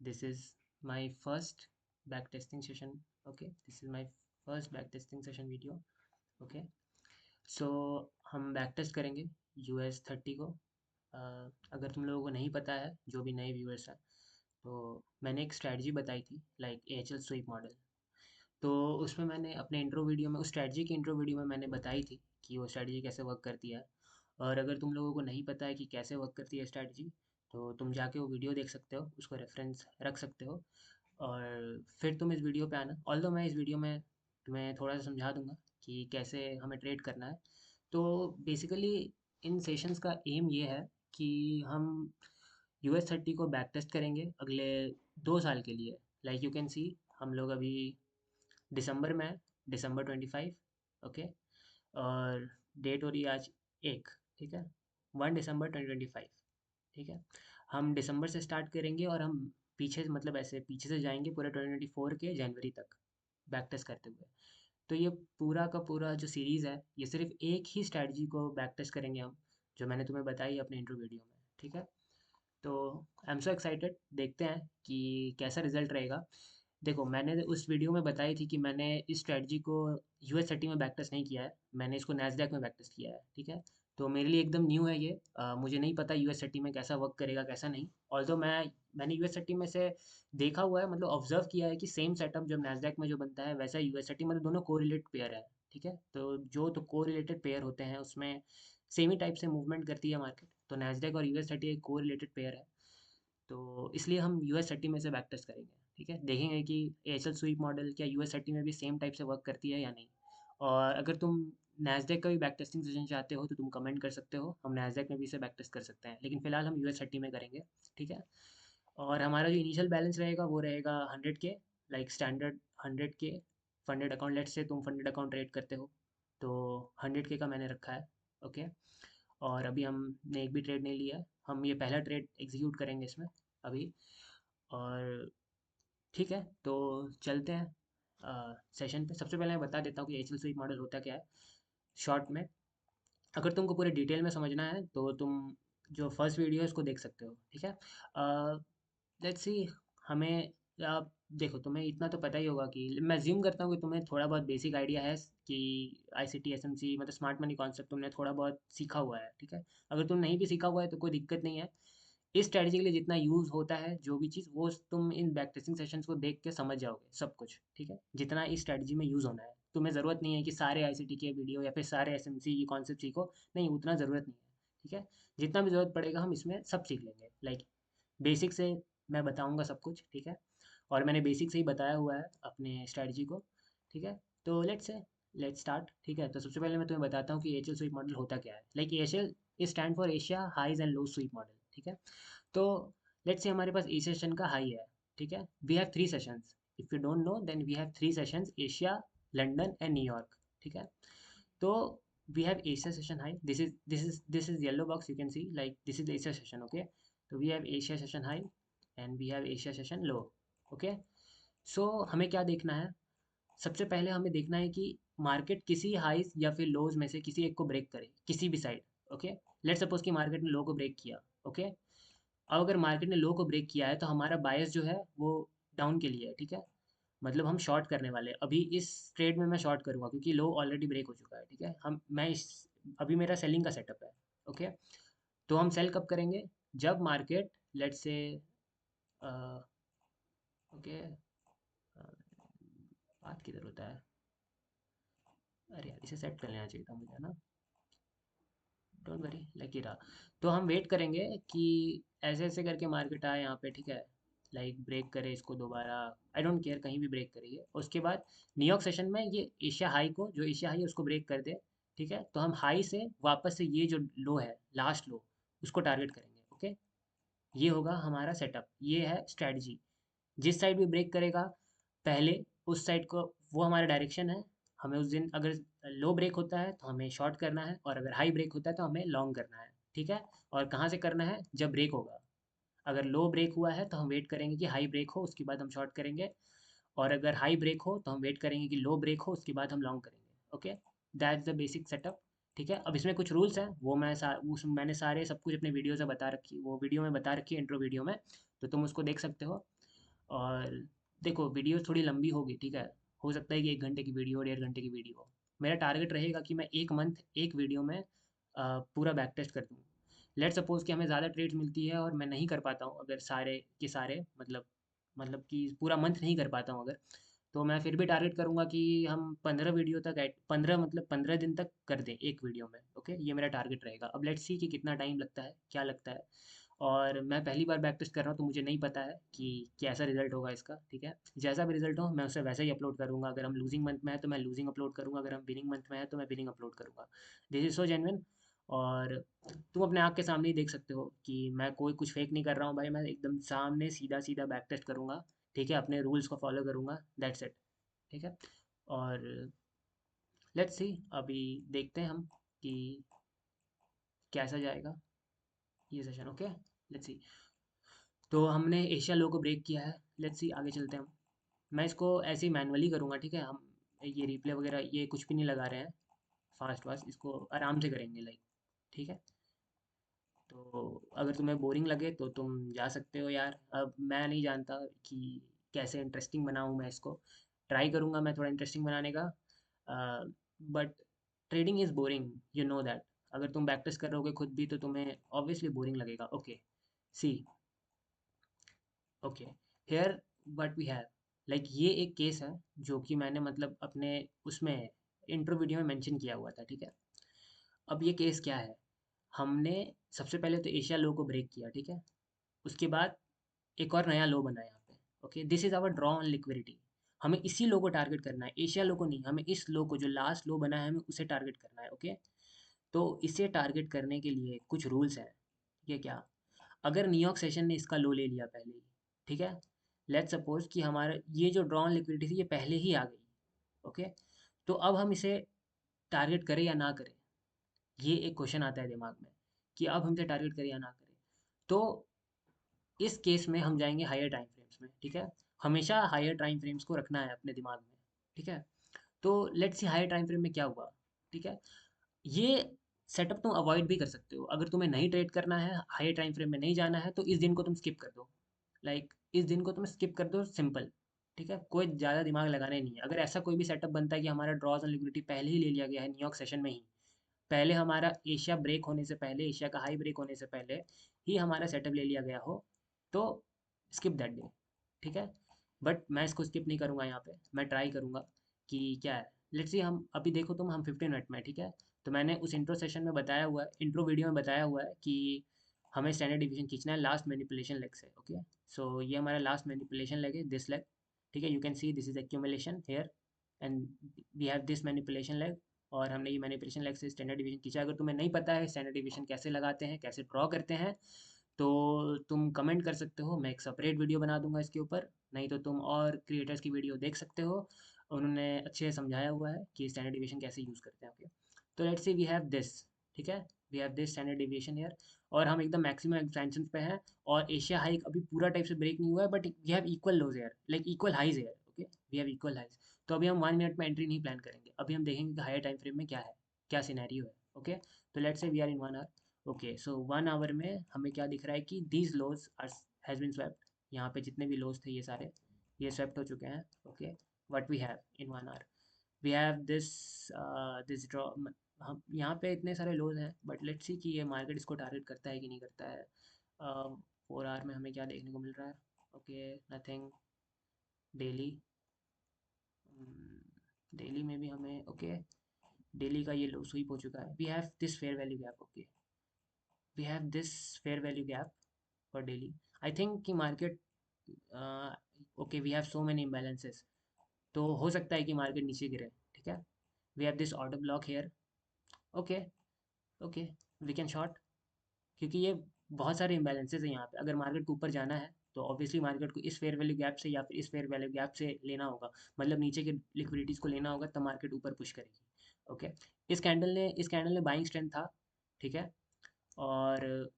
This is my first backtesting session. Okay, this is my first backtesting session video. Okay, so हम backtest करेंगे US 30 को। अगर तुम लोगों को नहीं पता है, जो भी नए व्यूअर्स हैं, तो मैंने एक स्ट्रैटेजी बताई थी लाइक AHL स्वीप मॉडल। तो उसमें मैंने अपने इंट्रो वीडियो में, उस स्ट्रैटेजी की इंट्रो वीडियो में मैंने बताई थी कि वो स्ट्रैटेजी कैसे वर्क करती है। और अगर तुम लोगों को नहीं पता है कि कैसे वर्क करती है स्ट्रैटेजी, तो तुम जाके वो वीडियो देख सकते हो, उसको रेफरेंस रख सकते हो। और फिर तुम इस वीडियो पे आना। ऑल्दो मैं इस वीडियो में तुम्हें थोड़ा सा समझा दूंगा कि कैसे हमें ट्रेड करना है। तो बेसिकली इन सेशंस का एम ये है कि हम US 30 को बैक टेस्ट करेंगे अगले 2 साल के लिए। लाइक यू कैन सी, हम लोग अभी दिसंबर में है, December 25। ओके, और डेट हो रही है आज 1, ठीक है, 1 दिसंबर 2025। ठीक है, हम दिसंबर से स्टार्ट करेंगे और हम पीछे, मतलब ऐसे पीछे से जाएंगे पूरे 2024 के जनवरी तक बैक टेस्ट करते हुए। तो ये पूरा का पूरा जो सीरीज़ है, ये सिर्फ एक ही स्ट्रैटेजी को बैक टेस्ट करेंगे हम, जो मैंने तुम्हें बताई अपने इंट्रो वीडियो में। ठीक है, तो आई एम सो एक्साइटेड, देखते हैं कि कैसा रिजल्ट रहेगा। देखो, मैंने उस वीडियो में बताई थी कि मैंने इस स्ट्रैटेजी को US 30 में बैक टेस्ट नहीं किया है, मैंने इसको नैस्डैक में बैक टेस्ट किया है। ठीक है, तो मेरे लिए एकदम न्यू है ये। मुझे नहीं पता US 30 में कैसा वर्क करेगा कैसा नहीं। ऑल्दो मैंने US 30 में से देखा हुआ है, मतलब ऑब्जर्व किया है कि सेम सेटअप जब नैस्डैक में जो बनता है वैसा US 30, मतलब दोनों कोरिलेट पेयर है। ठीक है, तो जो तो कोरिलेटेड पेयर होते हैं उसमें सेम ही टाइप से मूवमेंट करती है मार्केट। तो नैस्डैक और US 30 एक कोरिलेटेड पेयर है, तो इसलिए हम US 30 में से बैक टेस्ट करेंगे। ठीक है, देखेंगे कि एचएल स्वीप मॉडल क्या US 30 में भी सेम टाइप से वर्क करती है या नहीं। और अगर तुम नैस्डैक का भी बैक टेस्टिंग सेशन चाहते हो तो तुम कमेंट कर सकते हो, हम नैस्डैक में भी इसे बैक टेस्ट कर सकते हैं, लेकिन फिलहाल हम US 30 में करेंगे। ठीक है, और हमारा जो इनिशियल बैलेंस रहेगा वो रहेगा 100K, like standard 100K funded account. Let's say तुम फंडेड अकाउंट ट्रेड करते हो, तो 100K का मैंने रखा है। ओके, और अभी हमने एक भी ट्रेड नहीं लिया है, हम ये पहला ट्रेड एग्जीक्यूट करेंगे इसमें अभी। और ठीक है, तो चलते हैं सेशन पे। सबसे पहले मैं बता देता हूँ कि एचएल स्वीप मॉडल होता क्या है शॉर्ट में। अगर तुमको पूरे डिटेल में समझना है तो तुम जो फर्स्ट वीडियो है उसको देख सकते हो। ठीक है, लेट्स सी, हमें आप देखो, तुम्हें इतना तो पता ही होगा कि मैं ज्यूम करता हूँ कि तुम्हें थोड़ा बहुत बेसिक आइडिया है कि ICT SMC मतलब स्मार्ट मनी कॉन्सेप्ट तुमने थोड़ा बहुत सीखा हुआ है। ठीक है, अगर तुम नहीं भी सीखा हुआ है तो कोई दिक्कत नहीं है। इस स्ट्रैटेजी के लिए जितना यूज़ होता है जो भी चीज़, वो तुम इन बैक टेस्टिंग सेशंस को देख के समझ जाओगे सब कुछ। ठीक है, जितना इस स्ट्रैटेजी में यूज़ होना है, तुम्हें ज़रूरत नहीं है कि सारे ICT के वीडियो या फिर सारे SMC की कॉन्सेप्ट सीखो, नहीं, उतना ज़रूरत नहीं है। ठीक है, जितना भी ज़रूरत पड़ेगा हम इसमें सब सीख लेंगे। लाइक बेसिक से मैं बताऊंगा सब कुछ। ठीक है, और मैंने बेसिक से ही बताया हुआ है अपने स्ट्रैटेजी को। ठीक है, तो लेट्स स्टार्ट। ठीक है, तो सबसे पहले मैं तुम्हें बताता हूँ कि एचएल स्वीप मॉडल होता क्या है। Like HL stand for Asia highs and low sweep model. ठीक है, तो लेट्स से हमारे पास ए सेशन का हाई है। ठीक है, we have 3 sessions. If you don't know then we have 3 sessions, Asia, London and New York. ठीक है, तो we have Asia session high, this is yellow box, you can see like this is Asia session. Okay, तो we have Asia session high and we have Asia session low. Okay, so हमें क्या देखना है, सबसे पहले हमें देखना है कि मार्केट किसी हाइज या फिर लोज में से किसी एक को ब्रेक करे, किसी भी साइड। ओके, लेट्स सपोज कि मार्केट ने लो को ब्रेक किया। ओके, अब अगर मार्केट ने लो को ब्रेक किया है तो हमारा बायस जो है वो डाउन के लिए है। ठीक है, मतलब हम शॉर्ट करने वाले हैं। अभी इस ट्रेड में मैं शॉर्ट करूंगा क्योंकि लो ऑलरेडी ब्रेक हो चुका है। ठीक है, हम मैं इस अभी मेरा सेलिंग का सेटअप है। ओके, तो हम सेल कब करेंगे, जब मार्केट लेट्स से ओके, बात किधर होता है, अरे यार इसे सेट कर लेना चाहिए था मुझे ना, डोंट वरी, लकी रहा। तो हम वेट करेंगे कि ऐसे ऐसे करके मार्केट आए यहाँ पे। ठीक है, लाइक ब्रेक करे इसको दोबारा, आई डोंट केयर, कहीं भी ब्रेक करिए। उसके बाद न्यूयॉर्क सेशन में ये एशिया हाई को, जो एशिया हाई है उसको ब्रेक कर दे। ठीक है, तो हम हाई से वापस से ये जो लो है, लास्ट लो, उसको टारगेट करेंगे। ओके, ये होगा हमारा सेटअप, ये है स्ट्रैटेजी। जिस साइड भी ब्रेक करेगा पहले, उस साइड को, वो हमारा डायरेक्शन है। हमें उस दिन अगर लो ब्रेक होता है तो हमें शॉर्ट करना है, और अगर हाई ब्रेक होता है तो हमें लॉन्ग करना है। ठीक है, और कहाँ से करना है, जब ब्रेक होगा। अगर लो ब्रेक हुआ है तो हम वेट करेंगे कि हाई ब्रेक हो, उसके बाद हम शॉर्ट करेंगे। और अगर हाई ब्रेक हो तो हम वेट करेंगे कि लो ब्रेक हो, उसके बाद हम लॉन्ग करेंगे। Okay, that's the basic setup. ठीक है, अब इसमें कुछ रूल्स हैं, वो मैंने सारे सब कुछ अपने वीडियो से बता रखी, वो वीडियो में बता रखी है इंट्रो वीडियो में, तो तुम उसको देख सकते हो। और देखो वीडियो थोड़ी लंबी होगी, ठीक है, हो सकता है कि 1 घंटे की वीडियो, 1.5 घंटे की वीडियो हो। मेरा टारगेट रहेगा कि मैं 1 मंथ एक वीडियो में पूरा बैक टेस्ट कर दूँ। लेट सपोज कि हमें ज़्यादा ट्रेड्स मिलती है और मैं नहीं कर पाता हूँ, अगर सारे के सारे मतलब कि पूरा मंथ नहीं कर पाता हूँ अगर, तो मैं फिर भी टारगेट करूँगा कि हम 15 वीडियो तक 15 मतलब 15 दिन तक कर दें एक वीडियो में। ओके, ये मेरा टारगेट रहेगा। अब लेट्स सी कि कितना टाइम लगता है, क्या लगता है। और मैं पहली बार बैक टेस्ट कर रहा हूँ तो मुझे नहीं पता है कि कैसा रिजल्ट होगा इसका, ठीक है। जैसा भी रिजल्ट हो मैं उसे वैसे ही अपलोड करूँगा। अगर हम लूजिंग मंथ में है तो मैं लूजिंग अपलोड करूँगा, अगर हम विनिंग मंथ में है तो मैं विनिंग अपलोड करूँगा। This is so genuine. और तुम अपने आँख के सामने ही देख सकते हो कि मैं कोई कुछ फेक नहीं कर रहा हूँ भाई, मैं एकदम सामने सीधा सीधा बैक टेस्ट करूँगा, ठीक है, अपने रूल्स को फॉलो करूँगा, दैट्स इट, ठीक है। और लेट्स सी, अभी देखते हैं हम कि कैसा जाएगा ये सेशन। Okay, let's see. तो हमने एशिया लो को ब्रेक किया है, लेट्स सी आगे चलते हैं हम। मैं इसको ऐसे ही मैनुअली करूँगा, ठीक है। हम ये रिप्ले वगैरह ये कुछ भी नहीं लगा रहे हैं, फास्ट फास्ट इसको आराम से करेंगे, लाइक, ठीक है। तो अगर तुम्हें बोरिंग लगे तो तुम जा सकते हो यार। अब मैं नहीं जानता कि कैसे इंटरेस्टिंग बनाऊँ मैं इसको, ट्राई करूँगा मैं थोड़ा इंटरेस्टिंग बनाने का। But trading is boring, you know that. अगर तुम बैक टेस्ट कर रहोगे खुद भी तो तुम्हें ऑब्वियसली बोरिंग लगेगा। Okay, see, okay, here what we have, like ये एक केस है जो कि मैंने मतलब अपने उसमें इंट्रो वीडियो में मेंशन किया हुआ था, ठीक है। अब ये केस क्या है, हमने सबसे पहले तो एशिया लो को ब्रेक किया, ठीक है। उसके बाद एक और नया लो बना यहाँ पे। Okay, this is our draw on liquidity. हमें इसी लो को टारगेट करना है, एशिया लो को नहीं, हमें इस लो को जो लास्ट लो बना है हमें उसे टारगेट करना है। ओके, तो इसे टारगेट करने के लिए कुछ रूल्स हैं। ये क्या, अगर न्यूयॉर्क सेशन ने इसका लो ले लिया पहले ही, ठीक है, लेट्स सपोज कि हमारा ये जो ड्रॉ ऑन लिक्विडिटी थी ये पहले ही आ गई। ओके, तो अब हम इसे टारगेट करें या ना करें, ये एक क्वेश्चन आता है दिमाग में कि अब हमसे टारगेट करें या ना करें। तो इस केस में हम जाएंगे हायर टाइम फ्रेम्स में, ठीक है। हमेशा हायर टाइम फ्रेम्स को रखना है अपने दिमाग में, ठीक है। तो let's see higher time frame में क्या हुआ, ठीक है। ये सेटअप तुम अवॉइड भी कर सकते हो, अगर तुम्हें नहीं ट्रेड करना है, हाई टाइम फ्रेम में नहीं जाना है, तो इस दिन को तुम स्किप कर दो। लाइक इस दिन को तुम स्किप कर दो, सिंपल, ठीक है। कोई ज़्यादा दिमाग लगाने नहीं है। अगर ऐसा कोई भी सेटअप बनता है कि हमारा ड्रॉज एंड लिक्विडिटी पहले ही ले लिया गया है न्यूयॉर्क सेशन में ही, पहले हमारा एशिया ब्रेक होने से पहले, एशिया का हाई ब्रेक होने से पहले ही हमारा सेटअप ले लिया गया हो, तो स्किप दैट डे, ठीक है। बट मैं इसको स्किप नहीं करूँगा, यहाँ पे मैं ट्राई करूँगा कि क्या है। लेट्स सी, हम अभी देखो तुम, हम 15 मिनट में, ठीक है। तो मैंने उस इंट्रो सेशन में बताया हुआ है, इंट्रो वीडियो में बताया हुआ है कि हमें स्टैंडर्ड डिवीजन खींचना है लास्ट मैनिपुलेशन लेग से। ओके, सो ये हमारा लास्ट मैनिपुलेशन लेग है, दिस लेग, ठीक है। You can see this is accumulation here and we have this manipulation leg. और हमने ये मैनिपुलेशन लेग से स्टैंडर्ड डिवीजन खींचा। अगर तुम्हें नहीं पता है स्टैंडर्ड डिवीजन कैसे लगाते हैं, कैसे ड्रॉ करते हैं, तो तुम कमेंट कर सकते हो, मैं एक सेपरेट वीडियो बना दूंगा इसके ऊपर। नहीं तो तुम और क्रिएटर्स की वीडियो देख सकते हो, उन्होंने अच्छे से समझाया हुआ है कि स्टैंडर्ड डिवीजन कैसे यूज़ करते हैं। ओके, तो let's see we have this, ठीक है, we have this standard deviation here. और हम एकदम मैक्सिमम एक्सटेंशन पे हैं, और एशिया हाइक अभी पूरा टाइप से ब्रेक नहीं हुआ है, but we have equal lows here, like equal highs here. Okay, we have equal highs. तो अभी हम 1 मिनट में एंट्री नहीं प्लान करेंगे, अभी हम देखेंगे कि हायर टाइम फ्रेम में क्या है, क्या सिनेरियो है। ओके, तो let's say we are in 1 hour. Okay, so 1 hour में हमें क्या दिख रहा है कि these lows are has been swept. यहाँ पे जितने भी लोज थे ये सारे ये स्वेप्ट हो चुके हैं। Okay, what we have in 1 hour, we have this this draw. हम यहाँ पे इतने सारे लोज हैं, बट लेट्स सी कि ये मार्केट इसको टारगेट करता है कि नहीं करता है। 4 आवर में हमें क्या देखने को मिल रहा है, ओके, नथिंग। डेली, डेली में भी हमें, ओके, डेली का ये लो स्वीप हो चुका है। We have this fair value gap. Okay, we have this fair value gap for daily. I think कि market, okay, we have so many imbalances, तो हो सकता है कि मार्केट नीचे गिरे, ठीक है। We have this order block here. Okay, okay, we can short, क्योंकि ये बहुत सारे इम्बैलेंसेस हैं यहाँ पे। अगर मार्केट को ऊपर जाना है तो ऑब्वियसली मार्केट को इस फेयर वैल्यू गैप से या फिर इस फेयर वैल्यू गैप से लेना होगा, मतलब नीचे के लिक्विडिटीज़ को लेना होगा, तब मार्केट ऊपर पुश करेगी। ओके, इस कैंडल ने बाइंग स्ट्रेंथ था, ठीक है। और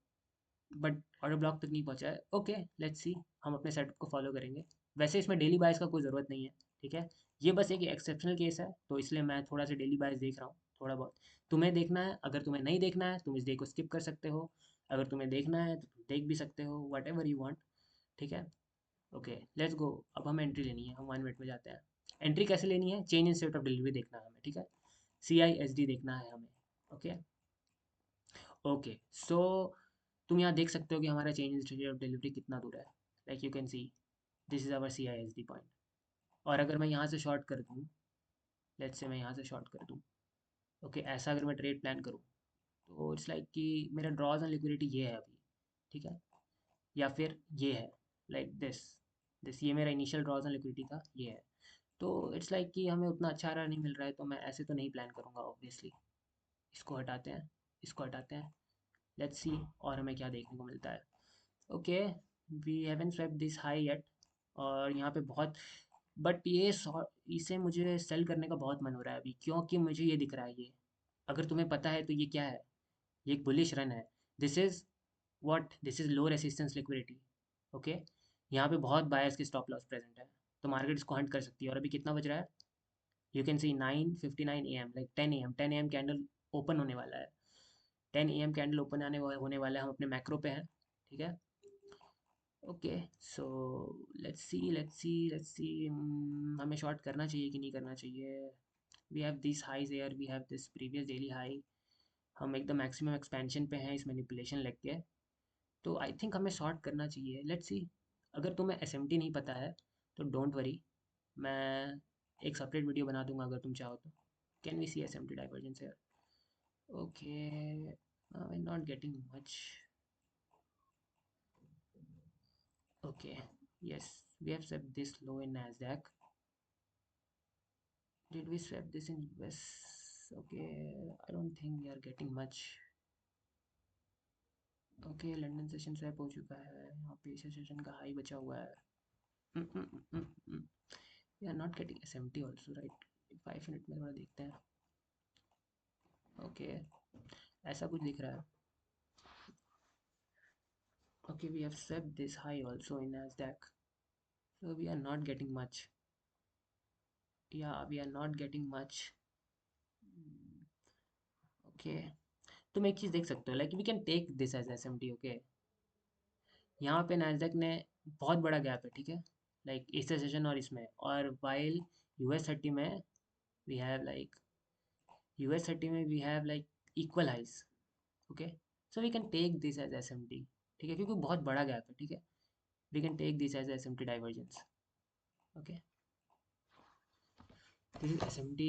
बट ऑर्डर ब्लॉक तक नहीं पहुंचा है। ओके, लेट्स सी, हम अपने सेटअप को फॉलो करेंगे। वैसे इसमें डेली बायस का कोई ज़रूरत नहीं है, ठीक है। ये बस एक एक्सेप्शनल केस है, तो इसलिए मैं थोड़ा सा डेली बायस देख रहा हूँ, थोड़ा बहुत। तुम्हें देखना है, अगर तुम्हें नहीं देखना है तुम इस डे को स्किप कर सकते हो, अगर तुम्हें देखना है तो तुम देख भी सकते हो, वट एवर यू वॉन्ट, ठीक है। ओके लेट्स गो। अब हमें एंट्री लेनी है, हम 1 मिनट में जाते हैं। एंट्री कैसे लेनी है? Change in state of delivery देखना है हमें, ठीक है। CISD देखना है हमें। ओके ओके सो तुम यहाँ देख सकते हो कि हमारा change in state of delivery कितना दूर है। Like you can see this is our CISD point. और अगर मैं यहाँ से शॉर्ट कर दूँ, लेट्स से मैं यहाँ से शॉर्ट कर दूँ, ओके ऐसा अगर मैं ट्रेड प्लान करूँ, तो इट्स लाइक कि मेरा ड्रॉज ऑन लिक्विडिटी ये है अभी, ठीक है। या फिर ये है, लाइक दिस दिस ये मेरा इनिशियल ड्रॉज ऑन लिक्विडिटी था, ये है। तो इट्स लाइक कि हमें उतना अच्छा रहा नहीं मिल रहा है, तो मैं ऐसे तो नहीं प्लान करूँगा ऑब्वियसली। इसको हटाते हैं, इसको हटाते हैं, लेट्स सी और हमें क्या देखने को मिलता है। Okay we haven't swept this high yet. और यहाँ पे बहुत, बट ये इसे मुझे सेल करने का बहुत मन हो रहा है अभी, क्योंकि मुझे ये दिख रहा है ये, अगर तुम्हें पता है तो ये क्या है? ये एक बुलिश रन है। This is what, this is low resistance liquidity. Okay यहाँ पे बहुत बायर्स की स्टॉप लॉस प्रेजेंट है, तो मार्केट इसको हंट कर सकती है। और अभी कितना बज रहा है? You can C 9:59 AM, like 10 AM, 10 AM candle open होने वाला है। 10 AM कैंडल ओपन होने वाला है, हम अपने मैक्रो पे हैं, ठीक है। ओके सो लेट्स सी हमें शॉर्ट करना चाहिए कि नहीं करना चाहिए? We have this highs here, we have this previous daily high, हम एकदम मैक्सिमम एक्सपेंशन पे हैं इस मैनिपुलेशन लेग के, तो आई थिंक हमें शॉर्ट करना चाहिए। Let's see. अगर तुम्हें SMT नहीं पता है तो डोंट वरी, मैं एक सेपरेट वीडियो बना दूंगा अगर तुम चाहो तो। Can we see SMT divergence here? Okay I not getting much. Okay yes, we have set this low in Nasdaq. Did we swap this in US? Okay, I don't think we are getting much. Okay London session swap हो चुका है, यहाँ पे Asia session का high बचा हुआ है। We are not getting SMT also right. 5 minute में थोड़ा देखते हैं। ओके ऐसा कुछ दिख रहा है। Okay we have swept this high also in Nasdaq, so we are not getting much. Yeah, we are not getting much. Okay तुम एक चीज़ देख सकते हो, like we can take this as SMT। Okay यहाँ पे नैस्डैक ने बहुत बड़ा गैप है, ठीक है, लाइक इस सेशन और इसमें, और वाइल US30 में वी हैव लाइक US30 में we have like equal highs. Okay so we can take this as SMT, ठीक है, क्योंकि बहुत बड़ा गैप है, ठीक है। We can take this as SMT divergence. Okay this is SMT।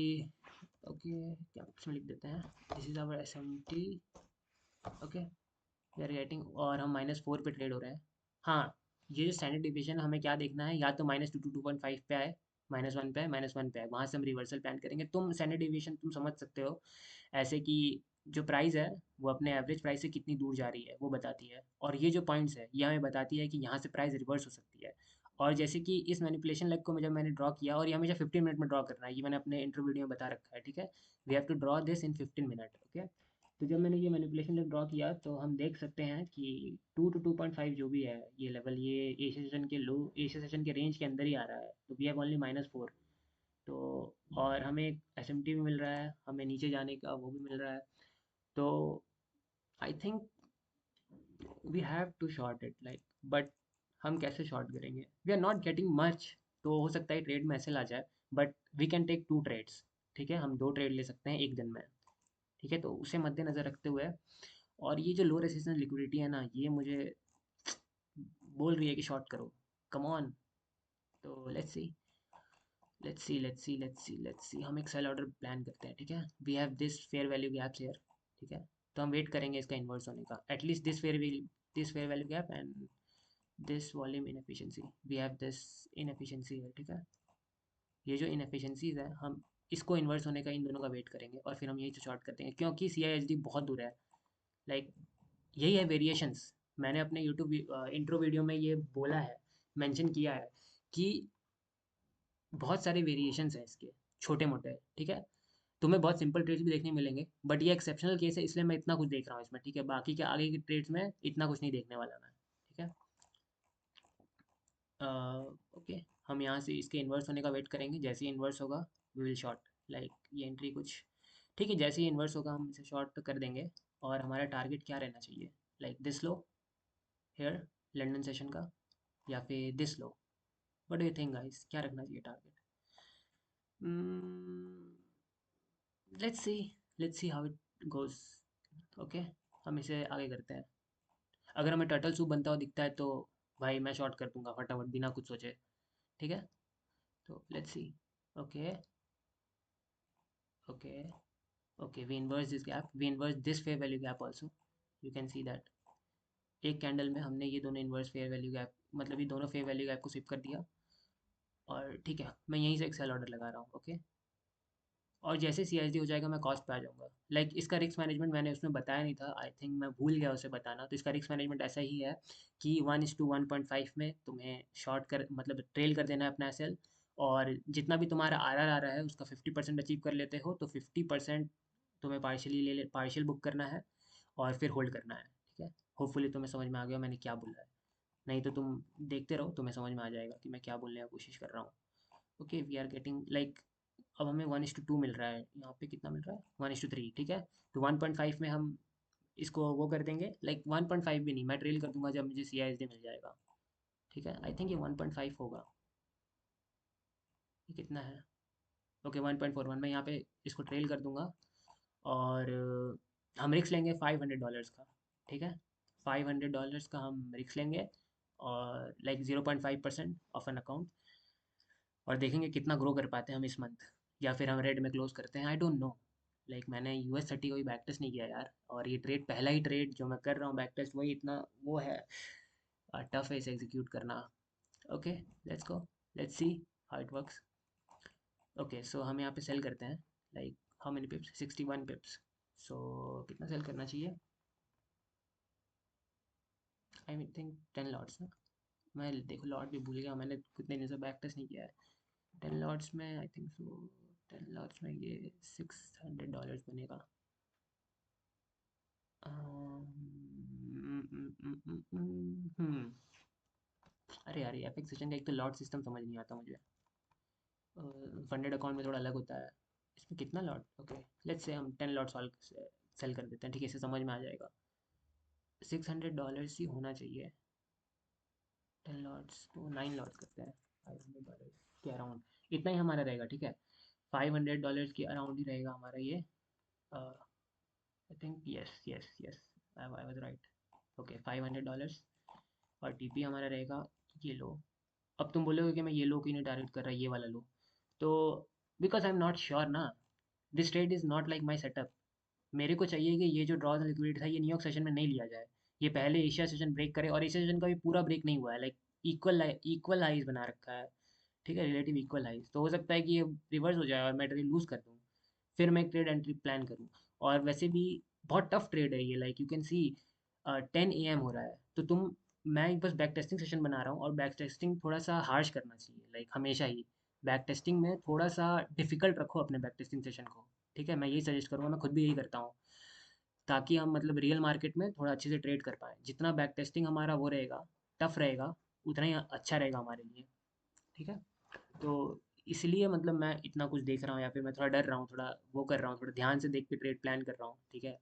Okay क्या इसमें लिख देते हैं, this is our SMT। Okay we are getting, और हम -4 पे ट्रेड हो रहे हैं। हाँ ये जो स्टैंडर्ड डिविजन हमें क्या देखना है, या तो -2 to 2.5 पे आए, -1 पे आए, -1 पे आए, वहाँ से हम रिवर्सल प्लान करेंगे। तुम स्टैंडर्ड डिविजन तुम समझ सकते हो ऐसे कि जो प्राइस है वो अपने एवरेज प्राइस से कितनी दूर जा रही है वो बताती है, और ये जो पॉइंट्स है ये हमें बताती है कि यहाँ से प्राइस रिवर्स हो सकती है। और जैसे कि इस मैनिपुलेशन लेग को जब मैंने ड्रॉ किया, और ये हमेशा 15 मिनट में ड्रॉ करना है, ये मैंने अपने इंटरव्यू वीडियो में बता रखा है, ठीक है। We have to draw this in 15 minute. Okay तो जब मैंने ये मैनिपुलेशन लेग ड्रॉ किया तो हम देख सकते हैं कि 2 to 2.5 जो भी है ये लेवल, ये एशिया सेशन के लो, एशिया सेशन के रेंज के अंदर ही आ रहा है, तो वी हैव ओनली -4। तो और हमें SMT भी मिल रहा है, हमें नीचे जाने का वो भी मिल रहा है, तो I think we have to short it like, but हम कैसे शॉर्ट करेंगे? We are not getting much, तो हो सकता है ट्रेड में ऐसे ला जाए, but we can take 2 trades, ठीक है, हम 2 ट्रेड ले सकते हैं एक दिन में, ठीक है। तो उसे मद्देनज़र रखते हुए, और ये जो लो रेजिस्टेंस लिक्विडिटी है ना, ये मुझे बोल रही है कि शॉर्ट करो, कम ऑन। तो लेट्स सी हम एक सेल ऑर्डर प्लान करते हैं, ठीक है। We have this fair value gaps here, ठीक है। तो हम वेट करेंगे इसका इन्वर्स होने का, at least this fair value gap and this volume inefficiency, we have this inefficiency है, ठीक है। ये जो इनएफिशिएंसीज है हम इसको इन्वर्स होने का, इन दोनों का वेट करेंगे, और फिर हम यही से शॉर्ट कर देंगे, क्योंकि CISD बहुत दूर है। लाइक यही है वेरिएशंस। मैंने अपने यूट्यूब इंट्रो वीडियो में ये बोला है, मेंशन किया है कि बहुत सारे वेरिएशंस हैं इसके, छोटे मोटे, ठीक है। तुम्हें बहुत सिंपल ट्रेड्स भी देखने मिलेंगे, बट ये एक्सेप्शनल केस है, इसलिए मैं इतना कुछ देख रहा हूँ इसमें, ठीक है। बाकी के आगे के ट्रेड्स में इतना कुछ नहीं देखने वाला मैं, ठीक है। ओके हम यहाँ से इसके इन्वर्स होने का वेट करेंगे, जैसे ही इन्वर्स होगा वी विल शॉर्ट, लाइक ये एंट्री कुछ, ठीक है, जैसे ही इन्वर्स होगा हम इसे शॉर्ट कर देंगे। और हमारा टारगेट क्या रहना चाहिए, like this low here London session का, या फिर this low, what do you think guys, क्या रखना चाहिए target? Let's see, let's see how it goes. Okay, हम इसे आगे करते हैं। अगर हमें टर्टल सूप बनता हुआ दिखता है तो भाई मैं शॉर्ट कर दूंगा फटाफट बिना कुछ सोचे। ठीक है, तो let's see. Okay, okay, okay, we inverse this gap, we inverse this fair value gap also. You can see that एक कैंडल में हमने ये दोनों इन्वर्स फेयर वैल्यू गैप, मतलब ये दोनों फेयर वैल्यू गैप को स्विप कर दिया। और ठीक है, मैं यहीं से एक सेल ऑर्डर लगा रहा हूँ। ओके, और जैसे सीएसडी हो जाएगा मैं कॉस्ट पे आ जाऊँगा। लाइक इसका रिस्क मैनेजमेंट मैंने उसमें बताया नहीं था, आई थिंक मैं भूल गया उसे बताना। तो इसका रिस्क मैनेजमेंट ऐसा ही है कि 1:1.5 में तुम्हें शॉर्ट कर, मतलब ट्रेल कर देना है अपना एसएल। और जितना भी तुम्हारा आरआर आ रहा है उसका 50% अचीव कर लेते हो तो 50% तुम्हें पार्शियली ले पार्शियल बुक करना है और फिर होल्ड करना है। ठीक है, होपफुली तुम्हें समझ में आ गया मैंने क्या बोला है। नहीं तो तुम देखते रहो, तुम्हें समझ में आ जाएगा कि मैं क्या बोलने की कोशिश कर रहा हूँ। Okay, we are getting like, अब हमें 1:2 मिल रहा है, यहाँ पे कितना मिल रहा है 1:3। ठीक है, तो 1.5 में हम इसको वो कर देंगे, लाइक 1.5 भी नहीं, मैं ट्रेल कर दूंगा जब मुझे सी आई एस डी मिल जाएगा। ठीक है, आई थिंक ये 1.5 होगा। ये कितना है? ओके, 1.41, मैं यहाँ पे इसको ट्रेल कर दूंगा। और हम रिक्स लेंगे $500 का। ठीक है, $500 का हम रिक्स लेंगे, और लाइक 0.5% ऑफ एन अकाउंट। और देखेंगे कितना ग्रो कर पाते हैं हम इस मंथ, या फिर हम रेड में क्लोज करते हैं, आई डोंट नो। लाइक मैंने US 30 को भी बैक टेस्ट नहीं किया यार, और ये ट्रेड पहला ही ट्रेड जो मैं कर रहा हूँ बैक टेस्ट, वही इतना वो है, टफ है इसे एग्जीक्यूट करना। Okay, let's go, let's see how it works. Okay, so हम यहाँ पे सेल करते हैं, like how many pips, 61 pips. So कितना सेल करना चाहिए? आई मीन थिंक 10 लॉट्स ना। मैं देखो लॉट भी भूल गया, मैंने कितने दिन से बैक टेस्ट नहीं किया है। 10 लॉट्स में आई थिंक सो, 10 लॉट्स में ये $600 बनेगा। अरे यार ये एपिक सेशन का एक तो लॉट सिस्टम समझ नहीं आता मुझे। फंडेड अकाउंट में थोड़ा अलग होता है। इसमें कितना लॉट, ओके लेट्स से हम 10 लॉट सॉल्व सेल कर देते हैं, ठीक है, इसे समझ में आ जाएगा। $600 ही होना चाहिए। 10 लॉट्स तो 9 लॉट्स करते हैं, $500 के अराउंड इतना ही हमारा रहेगा। ठीक है, $500 के अराउंड ही रहेगा हमारा ये। I think yes yes yes, I was right. Okay, $500। और टीपी हमारा रहेगा ये लो। अब तुम बोलोगे कि मैं ये लो क्यों नहीं टारगेट कर रहा, ये वाला लो। तो because I am not sure ना, this trade is not like my setup. मेरे को चाहिए कि ये जो ड्रॉज लिक्विडिटी था ये न्यूयॉर्क सेशन में नहीं लिया जाए, ये पहले एशिया सेशन ब्रेक करे, और एशिया सेशन का भी पूरा ब्रेक नहीं हुआ है, लाइक इक्वल हाइज बना रखा है। ठीक है, रिलेटिव इक्वल हाइज, तो हो सकता है कि ये रिवर्स हो जाए और मैं ट्रेड लूज़ कर दूँ, फिर मैं एक ट्रेड एंट्री प्लान करूँ। और वैसे भी बहुत टफ ट्रेड है ये, like you can C 10 AM हो रहा है, तो तुम, मैं बस बैक टेस्टिंग सेशन बना रहा हूँ, और बैक टेस्टिंग थोड़ा सा हार्श करना चाहिए, लाइक हमेशा ही बैक टेस्टिंग में थोड़ा सा डिफिकल्ट रखो अपने बैक टेस्टिंग सेशन को। ठीक है, मैं यही सजेस्ट करूँगा, मैं खुद भी यही करता हूँ, ताकि हम मतलब रियल मार्केट में थोड़ा अच्छे से ट्रेड कर पाएँ। जितना बैक टेस्टिंग हमारा वो रहेगा, टफ रहेगा, उतना ही अच्छा रहेगा हमारे लिए। ठीक है, तो इसलिए मतलब मैं इतना कुछ देख रहा हूँ, या फिर मैं थोड़ा डर रहा हूँ, थोड़ा वो कर रहा हूँ, थोड़ा ध्यान से देख के ट्रेड प्लान कर रहा हूँ। ठीक है,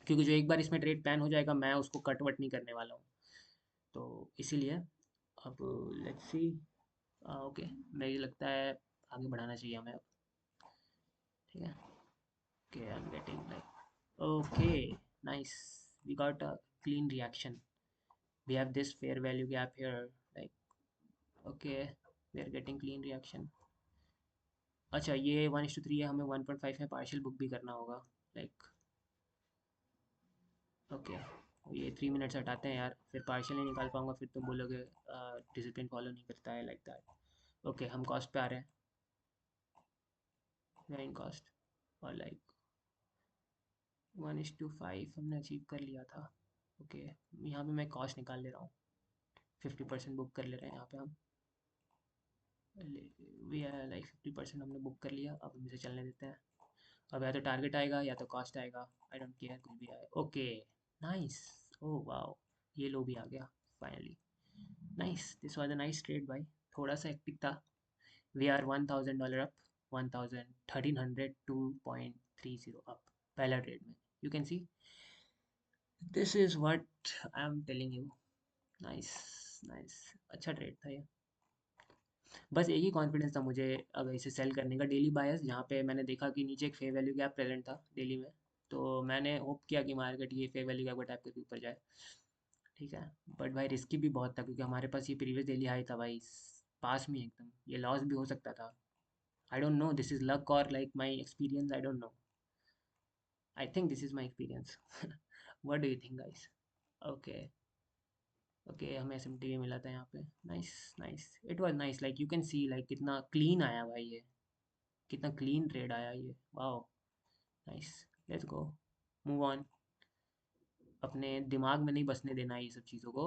क्योंकि जो एक बार इसमें ट्रेड प्लान हो जाएगा मैं उसको कट वट नहीं करने वाला हूँ। तो इसीलिए अब लेट्स सी। ओके, मुझे लगता है आगे बढ़ाना चाहिए हमें अब। ठीक है, okay, I am getting like, okay, nice, we got a clean reaction, we have this fair value gap here, like okay, we are getting clean reaction। अच्छा, ये 1:3 है, हमें 1.5 में पार्शियल बुक भी करना होगा, लाइक ओके। ये 3 मिनट्स हटाते हैं यार, फिर पार्शियल नहीं निकाल पाऊंगा, फिर तुम बोलोगे डिसिप्लिन फॉलो नहीं करता है, लाइक दैट। ओके, हम कॉस्ट पे आ रहे हैं, मेन कॉस्ट, और लाइक 1:5 हमने अचीव कर लिया था। ओके, यहाँ पे मैं कॉस्ट निकाल ले रहा हूँ, 50% बुक कर ले रहे हैं यहाँ पे हम। वी आर लाइक 50% हमने बुक कर लिया, अब हम इसे चलने देते हैं। अब या तो टारगेट आएगा या तो कॉस्ट आएगा, आई डोंट केयर, कुछ भी आए। ओके, नाइस, ओह वाओ, ये लो भी आ गया finally. Nice, this was a nice trade भाई, थोड़ा सा हेक्टिक था। वी आर $1,000 अप, 1,1302.30 अप पहला ट्रेड में। You can see, this is what I am telling you. Nice, nice, अच्छा ट्रेड था ये। बस एक ही कॉन्फिडेंस था मुझे अगर इसे सेल करने का, डेली बायस जहाँ पे मैंने देखा कि नीचे एक फेयर वैल्यू गैप प्रेजेंट था डेली में। तो मैंने होप किया कि मार्केट ये फेयर वैल्यू गैप को टैप करके ऊपर जाए। ठीक है। बट भाई रिस्की भी बहुत था, क्योंकि हमारे पास ये प्रीवियस डेली हाई था भाई, पास में एकदम, ये लॉस भी हो सकता था। I don't know this is luck और like my experience, I don't know. I think this is my experience. What do you think guys? Okay. Okay, हमें एसएमटी भी मिला था यहाँ पे। Nice. Nice, it was nice, like you can see like कितना clean आया भाई ये, कितना क्लीन ट्रेड आया ये, wow. Nice. Let's go, move on. अपने दिमाग में नहीं बसने देना है ये सब चीज़ों को।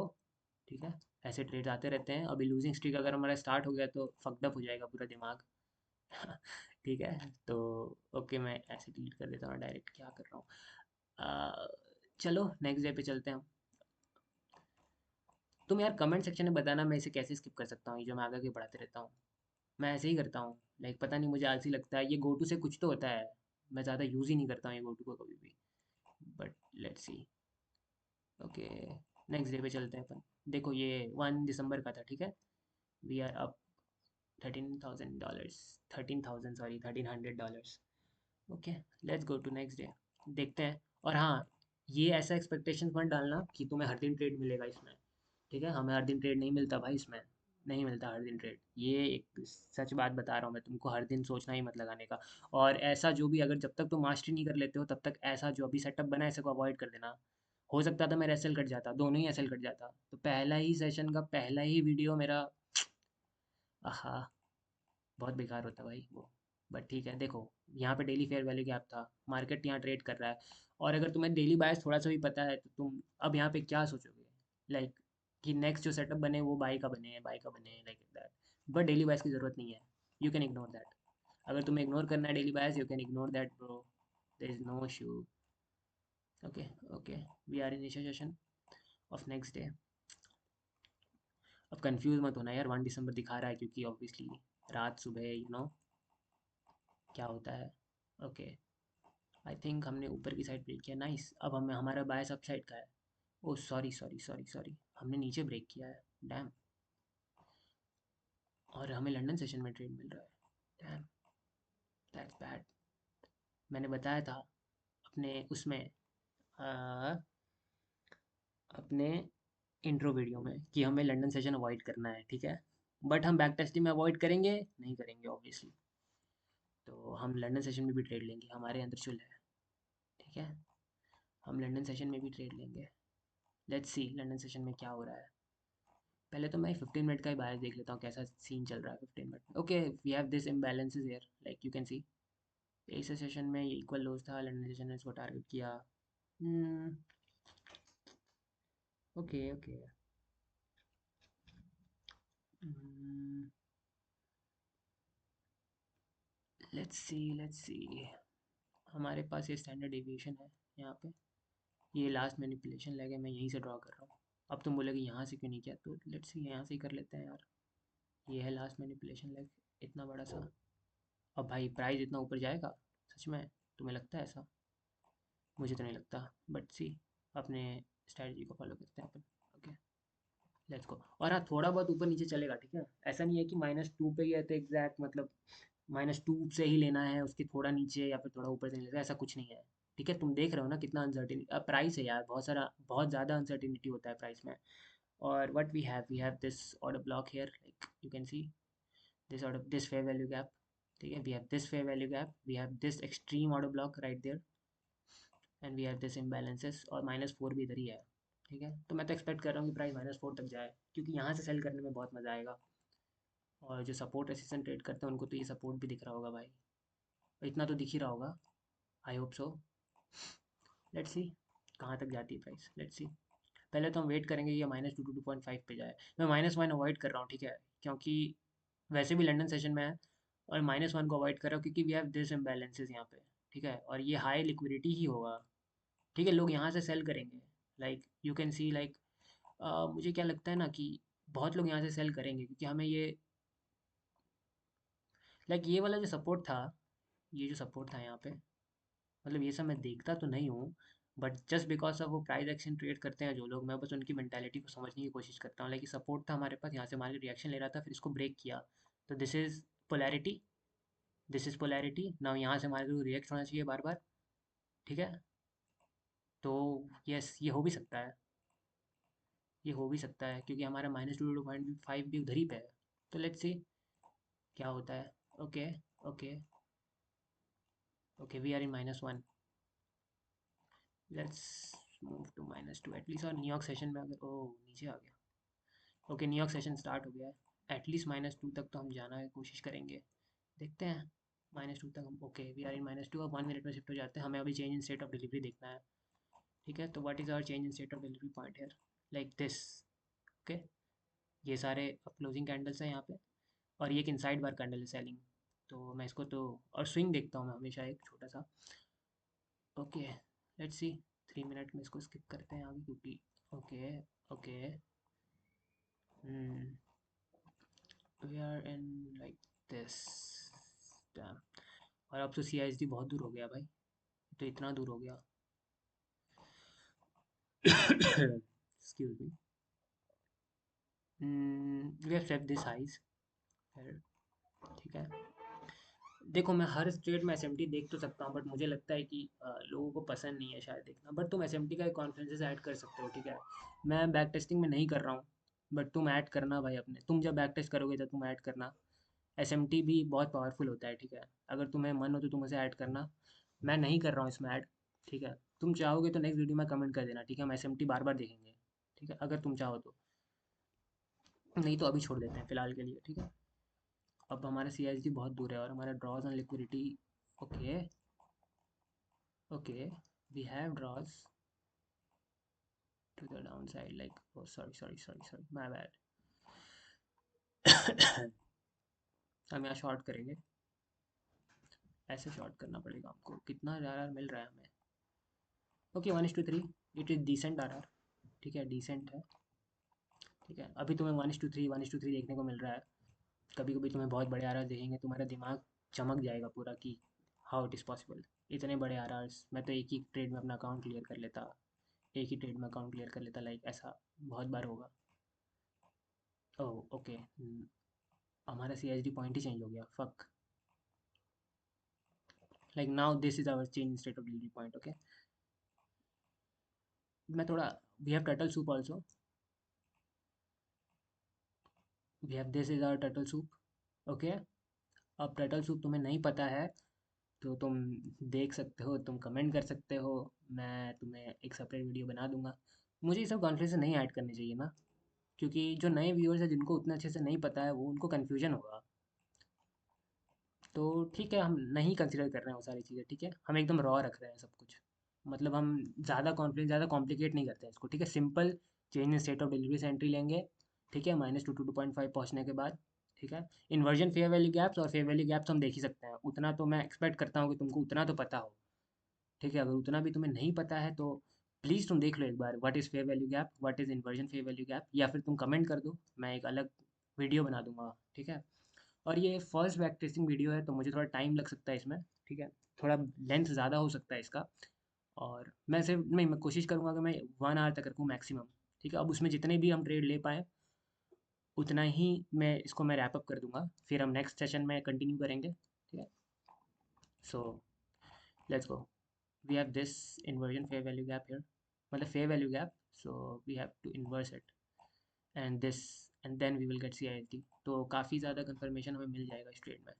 ठीक है। ऐसे ट्रेड आते रहते हैं, अभी लूजिंग स्ट्रीक अगर हमारा स्टार्ट हो गया तो फकडअप हो जाएगा पूरा दिमाग। ठीक है। तो ओके, मैं ऐसे डिलीट कर देता हूँ डायरेक्ट, क्या कर रहा हूँ। चलो नेक्स्ट डे पे चलते हैं हम। तुम यार कमेंट सेक्शन में बताना मैं इसे कैसे स्किप कर सकता हूँ, ये जो मैं आगे आगे बढ़ाते रहता हूँ। मैं ऐसे ही करता हूँ, लाइक पता नहीं मुझे आलसी लगता है, ये गो टू से कुछ तो होता है। मैं ज़्यादा यूज़ ही नहीं करता हूँ ये गो टू को कभी भी। But let's see. Okay, next day पे चलते हैं अपन। देखो ये 1 दिसंबर का था, ठीक है। We are up $13,000, 13,000 sorry, $1,300। Okay, let's go to next day, देखते हैं। और हाँ, ये ऐसा एक्सपेक्टेशन मत डालना कि तुम्हें हर दिन ट्रेड मिलेगा इसमें। ठीक है, हमें हर दिन ट्रेड नहीं मिलता भाई इसमें। नहीं मिलता हर दिन ट्रेड, ये एक सच बात बता रहा हूँ मैं तुमको, हर दिन सोचना ही मत लगाने का। और ऐसा जो भी, अगर जब तक तुम मास्टरी नहीं कर लेते हो तब तक ऐसा जो अभी सेटअप बना है इसे को अवॉइड कर देना। हो सकता था मेरा एसएल कट जाता, दोनों ही एसएल कट जाता, तो पहला ही सेशन का पहला ही वीडियो मेरा, आहा, बहुत बेकार होता भाई वो। बट ठीक है, देखो यहाँ पे डेली फेयर वैल्यू गैप था, मार्केट यहाँ ट्रेड कर रहा है। और अगर तुम्हें डेली बायस थोड़ा सा भी पता है तो तुम अब यहाँ पे क्या सोचोगे, लाइक कि नेक्स्ट जो सेटअप बने वो बाई का बने, बाई का बने, लाइक दैट। बट डेली बायस की ज़रूरत नहीं है, यू कैन इग्नोर दैट। अगर तुम्हें इग्नोर करना है daily bias, you can ignore that bro, there is no issue. Okay. Okay, we are in initiation of next day. अब कंफ्यूज मत होना यार, 1 दिसंबर दिखा रहा है क्योंकि ऑब्वियसली रात सुबह क्या होता है। ओके, आई थिंक हमने ऊपर की साइड ब्रेक किया, नाइस। अब हमें हमारा बायस अप साइड का है। Oh sorry sorry sorry sorry, हमने नीचे ब्रेक किया है, डैम। और हमें लंदन सेशन में ट्रेड मिल रहा है, डैम, दैट्स बैड। मैंने बताया था अपने उसमें, आ, अपने इंट्रो वीडियो में कि हमें लंदन सेशन अवॉइड करना है, ठीक है। बट हम बैक टेस्टिंग में अवॉइड करेंगे नहीं करेंगे ऑब्वियसली। तो हम लंदन सेशन में भी ट्रेड लेंगे, हमारे अंदर चुल है। ठीक है, हम लंदन सेशन में भी ट्रेड लेंगे। लेट्स सी लंदन सेशन में क्या हो रहा है। पहले तो मैं 15 मिनट का ही बायस देख लेता हूँ कैसा सीन चल रहा है 15 minute. Okay, we have this imbalances here, like you can see. इस सेशन में ये इक्वल लोज था, लंदन सेशन ने इसको टारगेट किया। Okay okay. Let's see, let's सी। हमारे पास ये स्टैंडर्ड डेविएशन है यहाँ पे, ये लास्ट मैनिपुलेशन लेग है, मैं यहीं से ड्रॉ कर रहा हूँ। अब तुम बोलोगे यहाँ से क्यों नहीं किया, तो लेट्स सी यहाँ से ही कर लेते हैं यार। ये है लास्ट मैनिपुलेशन लेग, इतना बड़ा सा। अब भाई प्राइस इतना ऊपर जाएगा सच में, तुम्हें लगता है ऐसा? मुझे तो नहीं लगता। बट सी, अपने स्ट्रैटेजी को फॉलो करते हैं अपन। ओके, लेट्स गो। और हाँ, थोड़ा बहुत ऊपर नीचे चलेगा, ठीक है। ऐसा नहीं है कि -2 पे ही है तो एग्जैक्ट मतलब -2 से ही लेना है, उसके थोड़ा नीचे या फिर थोड़ा ऊपर से नहीं लेना, ऐसा कुछ नहीं है। ठीक है, तुम देख रहे हो ना कितना अनसर्टिन प्राइस है यार, बहुत सारा, बहुत ज़्यादा अनसर्टिनिटी होता है प्राइस में। और what we have this order block here, like you can see this fair value gap. ठीक है, we have this fair value gap, we have this extreme order block right there, and we have this imbalances, और -4 भी इधर ही है। ठीक है, तो मैं तो एक्सपेक्ट कर रहा हूँ कि प्राइस -4 तक जाए, क्योंकि यहाँ से सेल करने में बहुत मज़ा आएगा। और जो सपोर्ट रेसिस्टेंट ट्रेड करते हैं उनको तो ये सपोर्ट भी दिख रहा होगा भाई, इतना तो दिख ही रहा होगा। I hope so. Let's see कहाँ तक जाती है प्राइस, लेट्स सी। पहले तो हम वेट करेंगे ये -2 to 2.5 पे जाए। मैं -1 अवॉइड कर रहा हूँ, ठीक है, क्योंकि वैसे भी लंदन सेशन में है। और -1 को अवॉइड कर रहा हूँ क्योंकि वी हैव दिस इम्बैलेंसेस यहाँ पे। ठीक है, और ये हाई लिक्विडिटी ही होगा। ठीक है, लोग यहाँ से सेल करेंगे, like you can see like, मुझे क्या लगता है ना कि बहुत लोग यहाँ से सेल करेंगे, क्योंकि हमें ये, लाइक ये वाला जो सपोर्ट था, ये जो सपोर्ट था यहाँ पे, मतलब ये सब मैं देखता तो नहीं हूँ, बट जस्ट बिकॉज ऑफ वो प्राइस एक्शन ट्रेड करते हैं जो लोग, मैं बस उनकी मेंटालिटी को समझने की कोशिश करता हूँ। लाइक सपोर्ट था हमारे पास, यहाँ से मार्केट रिएक्शन ले रहा था, फिर इसको ब्रेक किया, तो this is polarity, this is polarity. Now यहाँ से हमारे को रिएक्ट होना चाहिए बार बार, ठीक है। तो यस, ये हो भी सकता है, ये हो भी सकता है क्योंकि हमारा -2.5 भी उधर ही पे है। तो लेट्स सी क्या होता है। Okay, okay, okay, we are in -1। Let's move to -2 at least. और न्यूयॉर्क सेशन में अगर, ओ नीचे आ गया। ओके, न्यूयॉर्क सेशन स्टार्ट हो गया है। एटलीस्ट -2 तक तो हम जाना है, कोशिश करेंगे, देखते हैं। -2 तक हम, ओके वी आर इन -2। अब 1 मिनट में शिफ्ट हो जाते हैं। हमें अभी change in state of delivery देखना है, ठीक है। तो what is our change in state of delivery point here, like this. Okay, ये सारे क्लोजिंग कैंडल्स हैं यहाँ पे, और ये एक इनसाइड बार कैंडल है सेलिंग। तो मैं इसको तो, और स्विंग देखता हूँ मैं हमेशा एक छोटा सा। Okay, let's see. 3 मिनट में इसको स्किप करते हैं आगे क्योंकि, okay, okay, we are in like this. Damn. और अब तो CISD बहुत दूर हो गया भाई, तो इतना दूर हो गया। Excuse me. We have set this highs, ठीक है। देखो मैं हर स्टेट में SMT देख तो सकता हूँ, बट मुझे लगता है कि लोगों को पसंद नहीं है शायद देखना। बट तुम SMT का एक कॉन्फ्रेंसेस ऐड कर सकते हो, ठीक है। मैं बैक टेस्टिंग में नहीं कर रहा हूँ, बट तुम ऐड करना भाई अपने। तुम जब बैक टेस्ट करोगे तो तुम ऐड करना। SMT भी बहुत पावरफुल होता है, ठीक है। अगर तुम्हें मन हो तो तुम उसे ऐड करना। मैं नहीं कर रहा हूँ इसमें ऐड, ठीक है। तुम चाहोगे तो नेक्स्ट वीडियो में कमेंट कर देना, ठीक है। हम SMT बार बार देखेंगे, ठीक है, अगर तुम चाहो तो। नहीं तो अभी छोड़ देते हैं फिलहाल के लिए, ठीक है। अब हमारा CISD बहुत दूर है और हमारा draws on liquidity, okay, okay, we have draws to the downside, like, oh sorry, my bad. हम यहाँ शॉर्ट करेंगे, ऐसे शॉर्ट करना पड़ेगा हमको। कितना RR मिल रहा है हमें? Okay, 1:3, it is decent RR, ठीक है, डिसेंट है, ठीक है। अभी तुम्हें 1:3 देखने को मिल रहा है। कभी कभी तुम्हें बहुत बड़े RR देखेंगे, तुम्हारा दिमाग चमक जाएगा पूरा कि हाउ इट इज़ पॉसिबल। इतने बड़े RRs, मैं तो एक ही ट्रेड में अपना अकाउंट क्लियर कर लेता, एक ही ट्रेड में अकाउंट क्लियर कर लेता, लाइक ऐसा बहुत बार होगा। ओह ओके, हमारा CISD पॉइंट ही चेंज हो गया, fuck. Like now this is our change state of delivery point, okay. मैं थोड़ा, we have turtle soup also, we have, this is our turtle soup, okay. अब टर्टल सूप तुम्हें नहीं पता है तो तुम देख सकते हो, तुम कमेंट कर सकते हो। मैं तुम्हें एक सेपरेट वीडियो बना दूंगा। मुझे ये सब कॉन्फ्रेंस नहीं ऐड करने चाहिए ना, क्योंकि जो नए व्यूअर्स हैं जिनको उतना अच्छे से नहीं पता है, वो उनको कन्फ्यूजन होगा। तो ठीक है, हम नहीं कंसिडर कर रहे हैं वो सारी चीज़ें, ठीक है। हम एकदम रॉ रख रहे हैं सब कुछ। मतलब हम ज़्यादा कॉन्फ्लिक्ट, ज़्यादा कॉम्प्लिकेट नहीं करते हैं इसको, ठीक है। Simple change in state of delivery से एंट्री लेंगे, ठीक है, -2 to 2.5 पहुँचने के बाद, ठीक है। इन्वर्जन फेयर वैल्यू गैप्स, और फेयर वैल्यू गैप्स हम देख ही सकते हैं। उतना तो मैं एक्सपेक्ट करता हूँ कि तुमको उतना तो पता हो, ठीक है। अगर उतना भी तुम्हें नहीं पता है तो प्लीज़ तुम देख लो एक बार, what is fair value gap, what is inversion fair value gap, या फिर तुम कमेंट कर दो, मैं एक अलग वीडियो बना दूंगा, ठीक है। और ये फर्स्ट बैक टेस्टिंग वीडियो है तो मुझे थोड़ा टाइम लग सकता है इसमें, ठीक है। थोड़ा लेंथ ज़्यादा हो सकता है इसका। और मैं सिर्फ नहीं, मैं कोशिश करूँगा कि मैं 1 आवर तक रखूँ मैक्सिमम, ठीक है। अब उसमें जितने भी हम ट्रेड ले पाएँ उतना ही मैं इसको मैं रैप अप कर दूंगा, फिर हम नेक्स्ट सेशन में कंटिन्यू करेंगे, ठीक है। So let's go. We have this inversion fair value gap here, मतलब fair value gap, so we have to inverse it, and this, and then we will get CISD। तो काफ़ी ज़्यादा confirmation हमें मिल जाएगा इस ट्रेड में,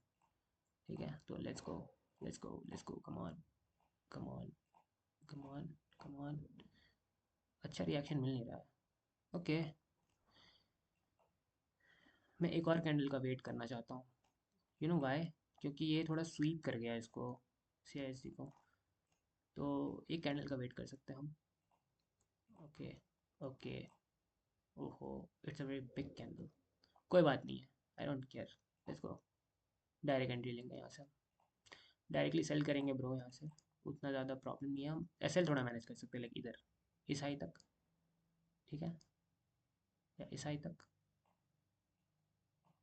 ठीक है। तो let's go, let's go, come on, come on, come on, come on. अच्छा रिएक्शन मिल नहीं रहा है, ओके। मैं एक और कैंडल का वेट करना चाहता हूँ, यू नो वाई, क्योंकि ये थोड़ा स्वीप कर गया इसको, CISD को। तो एक कैंडल का वेट कर सकते हैं हम, ओके, ओके। ओहो, it's a very big candle. कोई बात नहीं है, I don't care, let's go. Direct entry लेंगे यहाँ से, डायरेक्टली सेल करेंगे ब्रो यहाँ से। उतना ज़्यादा प्रॉब्लम नहीं है, हम SL थोड़ा मैनेज कर सकते हैं, लाइक इधर इस हाई तक, ठीक है, या इस हाई तक,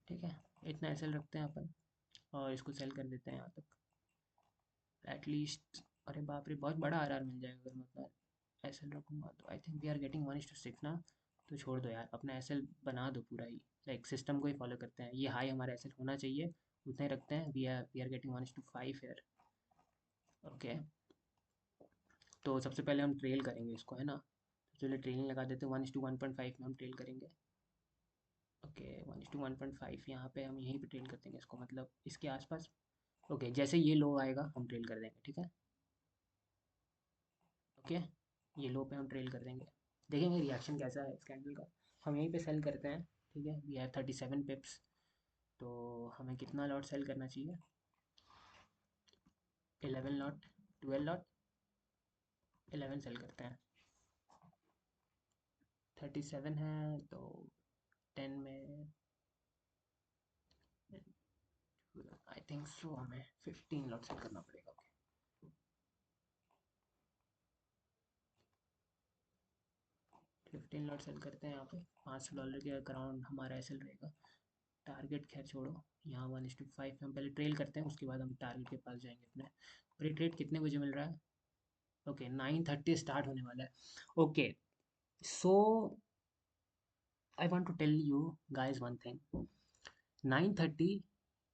ठीक है। इतना SL रखते हैं अपन, और इसको सेल कर देते हैं यहाँ तक एटलीस्ट। अरे बाप रे, बहुत बड़ा RR मिल जाएगा अगर मैं अपना SL रखूँगा तो। I think we are getting 1:6 ना, तो छोड़ दो यार, अपना SL बना दो पूरा ही, लाइक सिस्टम को ही फॉलो करते हैं। ये हाई हमारा एसेट होना चाहिए, उतना ही रखते हैं। We are getting 1:5 here. Okay, तो सबसे पहले हम ट्रेल करेंगे इसको, है ना। तो चलिए ट्रेलिंग लगा देते हैं, 1:1.5 में हम ट्रेल करेंगे। ओके, 1:1.5 यहाँ पे हम यहीं पे ट्रेल कर देंगे इसको, मतलब इसके आसपास। ओके, जैसे ये लो आएगा हम ट्रेल कर देंगे, ठीक है। ओके, ये लो पे हम ट्रेल कर देंगे, देखेंगे रिएक्शन कैसा है इस कैंडल का। हम यहीं पे सेल करते हैं, ठीक है। वी हैव 37 पिप्स, तो हमें कितना लॉट सेल करना चाहिए? 11 लॉट, 12 लॉट, 11 सेल करते हैं। 37 है तो 10 में आई थिंक सो हमें 15 लॉट सेल करना पड़ेगा। 15 लॉट सेल करते हैं यहाँ पे। $500 के अराउंड हमारा एसएल रहेगा। टारगेट खैर छोड़ो, यहाँ 1:5 हम पहले ट्रेल करते हैं, उसके बाद हम टारगेट के पास जाएंगे अपने। और ये ट्रेड कितने बजे मिल रहा है? ओके, 9:30 स्टार्ट होने वाला है। Okay, so I want to tell you guys one thing. 9:30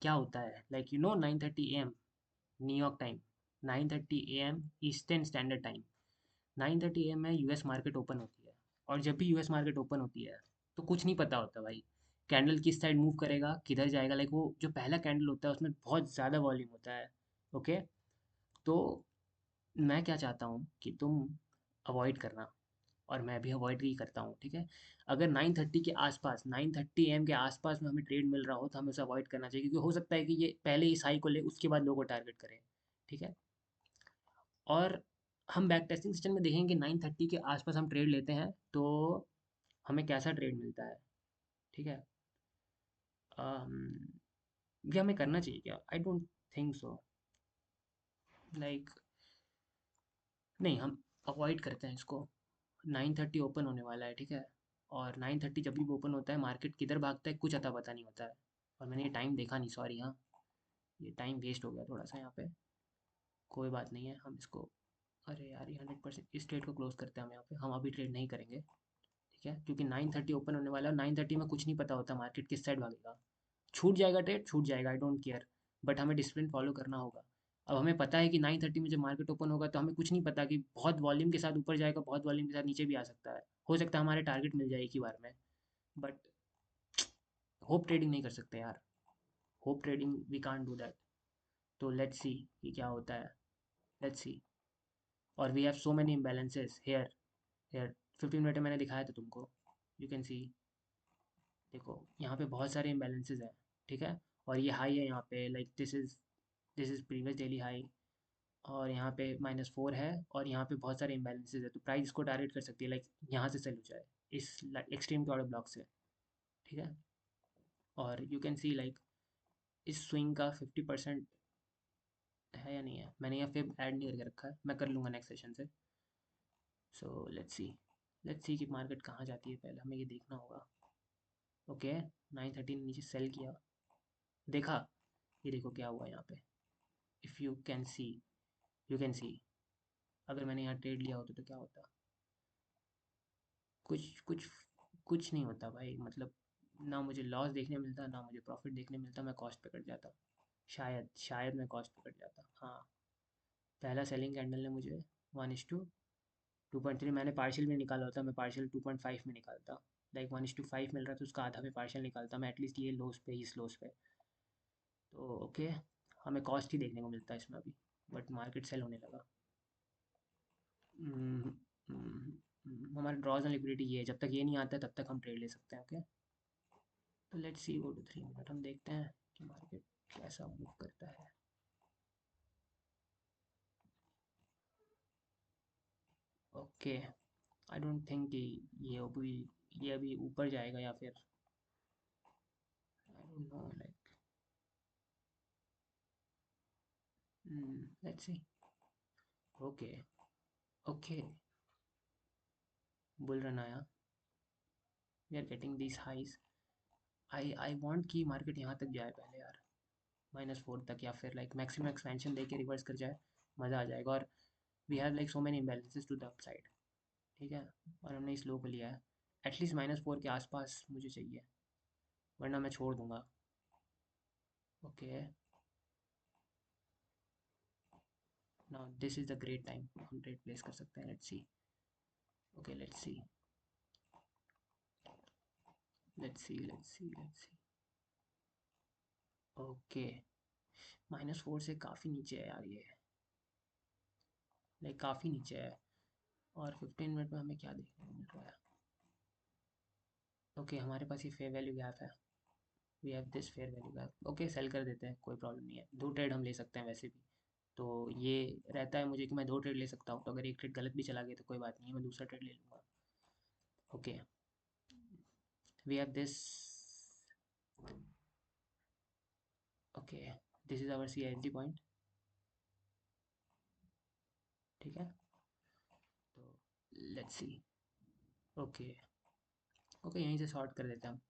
क्या होता है, like 9:30 AM New York time, 9:30 AM eastern standard time. 9:30 AM में यूएस मार्केट ओपन होती है। और जब भी यूएस मार्केट ओपन होती है तो कुछ नहीं पता होता भाई, कैंडल किस साइड मूव करेगा, किधर जाएगा। लाइक वो जो पहला कैंडल होता है उसमें बहुत ज़्यादा वॉल्यूम होता है। ओके, तो मैं क्या चाहता हूँ कि तुम अवॉइड करना, और मैं भी अवॉइड ही करता हूँ, ठीक है। अगर 9:30 के आसपास, 9:30 AM के आसपास में हमें ट्रेड मिल रहा हो तो हमें उसे अवॉइड करना चाहिए, क्योंकि हो सकता है कि ये पहले इस हाई को ले उसके बाद लोगों को टारगेट करे, ठीक है। और हम बैक टेस्टिंग सेशन में देखेंगे 9:30 के आसपास हम ट्रेड लेते हैं तो हमें कैसा ट्रेड मिलता है, ठीक है। ये हमें करना चाहिए क्या? I don't think so. Like नहीं, हम अवॉइड करते हैं इसको। 9:30 ओपन होने वाला है, ठीक है। और 9:30 जब भी ओपन होता है मार्केट किधर भागता है कुछ अता पता नहीं होता है। और मैंने ये टाइम देखा नहीं, सॉरी, हाँ, ये टाइम वेस्ट हो गया थोड़ा सा यहाँ पे। कोई बात नहीं है, हम इसको, अरे यार ये 100% इस ट्रेड को क्लोज करते हैं हम यहाँ पे। हम अभी ट्रेड नहीं करेंगे, ठीक है, क्योंकि 9:30 ओपन होने वाला है। 9:30 में कुछ नहीं पता होता मार्केट किस साइड भागेगा। छूट जाएगा ट्रेड, छूट जाएगा, आई डोंट केयर, बट हमें डिसिप्लिन फॉलो करना होगा। अब हमें पता है कि 9:30 में जब मार्केट ओपन होगा तो हमें कुछ नहीं पता कि बहुत वॉल्यूम के साथ ऊपर जाएगा, बहुत वॉल्यूम के साथ नीचे भी आ सकता है। हो सकता है हमारे टारगेट मिल जाए एक ही बार में, बट होप ट्रेडिंग नहीं कर सकते यार। Hope trading we can't do that. तो लेट्स सी कि क्या होता है, लेट्स सी। और we have so many imbalances here. Here 15 minute में मैंने दिखाया था तुमको, यू कैन सी। देखो यहाँ पे बहुत सारे इम्बैलेंसेस हैं, ठीक है। और ये हाई है यहाँ पे, like this is previous daily high. और यहाँ पे -4 है, और यहाँ पे बहुत सारे इम्बैलेंसेस है, तो प्राइस इसको टारगेट कर सकती है, लाइक यहाँ से सेल हो जाए इस एक्सट्रीम के ऑर्डर ब्लॉक से, ठीक है। और यू कैन सी लाइक इस स्विंग का 50% है या नहीं है, मैंने यहाँ फिर ऐड नहीं करके रखा है, मैं कर लूँगा नेक्स्ट सेशन से। सो लेट्स सी कि मार्केट कहाँ जाती है, पहले हमें ये देखना होगा। ओके, 9:30 ने नीचे सेल किया, देखा, ये देखो क्या हुआ यहाँ पे। If you can C, you can सी, अगर मैंने यहाँ ट्रेड लिया होता तो क्या होता? कुछ कुछ कुछ नहीं होता भाई, मतलब ना मुझे लॉस देखने मिलता ना मुझे प्रॉफिट देखने मिलता, मैं कॉस्ट पे कट जाता। शायद मैं कॉस्ट पे कट जाता, हाँ। पहला सेलिंग कैंडल ने मुझे 1:2.3, मैंने पार्शियल भी निकाला होता, मैं पार्शियल 2.5 में निकालता। लाइक 1:5 मिल रहा था, उसका आधा में पार्शियल निकालता मैं, एटलीस्ट ये लोस पे, इस लोस पे। तो ओके, हमें कॉस्ट ही देखने को मिलता है इसमें अभी, बट मार्केट सेल होने लगा। हम्म, हमारा ड्रॉज एंड लिक्विडिटी ये है, जब तक ये नहीं आता तब तक हम ट्रेड ले सकते हैं, ओके। तो let's see, go to 3 minute, हम देखते हैं कि मार्केट कैसा मूव करता है। ओके, आई डोंट थिंक कि ये अभी ऊपर जाएगा या फिर, I don't know, like let's see. Okay, okay, bull run आया, we are getting this highs. I want कि मार्केट यहाँ तक जाए पहले यार, -4 तक, या फिर लाइक मैक्सिमम एक्सपेंशन देके रिवर्स कर जाए, मज़ा आ जाएगा। और we have like so many imbalances to the upside, ठीक है। और हमने इस लो को लिया है, एटलीस्ट -4 के आसपास मुझे चाहिए। वरना मैं छोड़ दूंगा। Okay, now this is the great time, हम ट्रेड प्लेस कर सकते हैं। Let's see. Okay, let's see, let's see, let's see, let's see. Okay, -4 से काफ़ी नीचे है यार ये, लाइक काफ़ी नीचे है। और 15 मिनट में हमें क्या देखने को मिल रहा है? ओके, हमारे पास ये फेयर वैल्यू गैप है। We have this fair value gap. Okay, sell कर देते हैं, कोई प्रॉब्लम नहीं है। 2 ट्रेड हम ले सकते हैं वैसे भी। तो ये रहता है मुझे कि मैं 2 ट्रेड ले सकता हूँ, तो अगर एक ट्रेड गलत भी चला गया तो कोई बात नहीं है, मैं दूसरा ट्रेड ले लूँगा। Okay, we have this. Okay, this is our CSD point. ठीक है, तो लेट्स सी। ओके, ओके, यहीं से शॉर्ट कर देते हैं हम।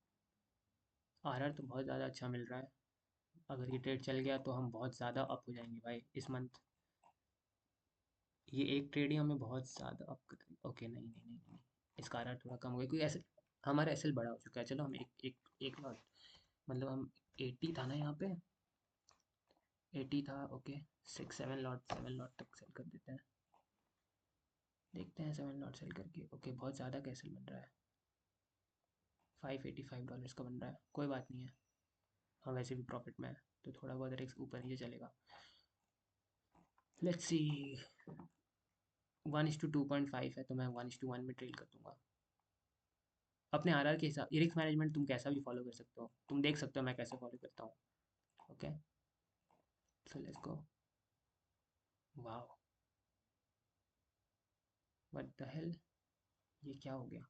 RR तो बहुत ज़्यादा अच्छा मिल रहा है। अगर ये ट्रेड चल गया तो हम बहुत ज़्यादा अप हो जाएंगे भाई इस मंथ। ये एक ट्रेड ही हमें बहुत ज़्यादा अप कर देगी। ओके, नहीं नहीं नहीं नहीं, इसका RR थोड़ा कम हो गया क्योंकि ऐसे हमारा SL बड़ा हो चुका है। चलो हम एक लॉट, मतलब हम 80 था ना यहाँ पे, 80 था। ओके, 6 7 लॉट, 7 लॉट तक सेल कर देते हैं। देखते हैं 7 लॉट सेल करके। ओके, बहुत ज़्यादा कैसे बन रहा है, $585 का बन रहा है। कोई बात नहीं है, हम वैसे भी प्रॉफिट में है, तो थोड़ा बहुत रिस्क ऊपर नीचे चलेगा। Let's see. 1:2.5 है, तो मैं 1:1 में ट्रेड कर दूंगा। अपने RR के हिसाब, रिस्क मैनेजमेंट तुम कैसा भी फॉलो कर सकते हो, तुम देख सकते हो मैं कैसे फॉलो करता हूँ। Okay, so let's go. Wow, what the hell, ये क्या हो गया?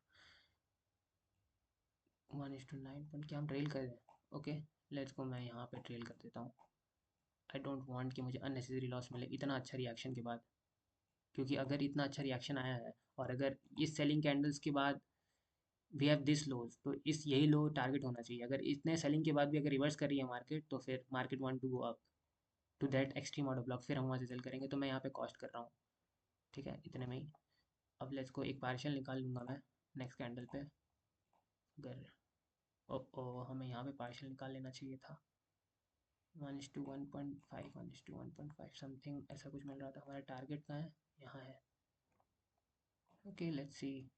1:9 पॉइंट, क्या हम ट्रेल कर रहे हैं? ओके, लेट्स गो, मैं यहाँ पे ट्रेल कर देता हूँ। आई डोंट वांट कि मुझे अननेसेसरी लॉस मिले इतना अच्छा रिएक्शन के बाद, क्योंकि अगर इतना अच्छा रिएक्शन आया है और अगर इस सेलिंग कैंडल्स के बाद वी हैव दिस लोज, तो इस यही लो टारगेट होना चाहिए। अगर इतने सेलिंग के बाद भी अगर रिवर्स कर रही है मार्केट, तो फिर market want to go up to that extreme order block, फिर हम वहाँ से सेल करेंगे। तो मैं यहाँ पे कॉस्ट कर रहा हूँ। ठीक है, इतने में ही। अब लेट्स को एक पार्शियल निकाल लूँगा मैं नेक्स्ट कैंडल पे। अगर ओ हमें यहाँ पे पार्शियल निकाल लेना चाहिए था। 1:1.5, 1:1.5 समथिंग ऐसा कुछ मिल रहा था। हमारा टारगेट कहाँ है? यहाँ है। Okay, let's see.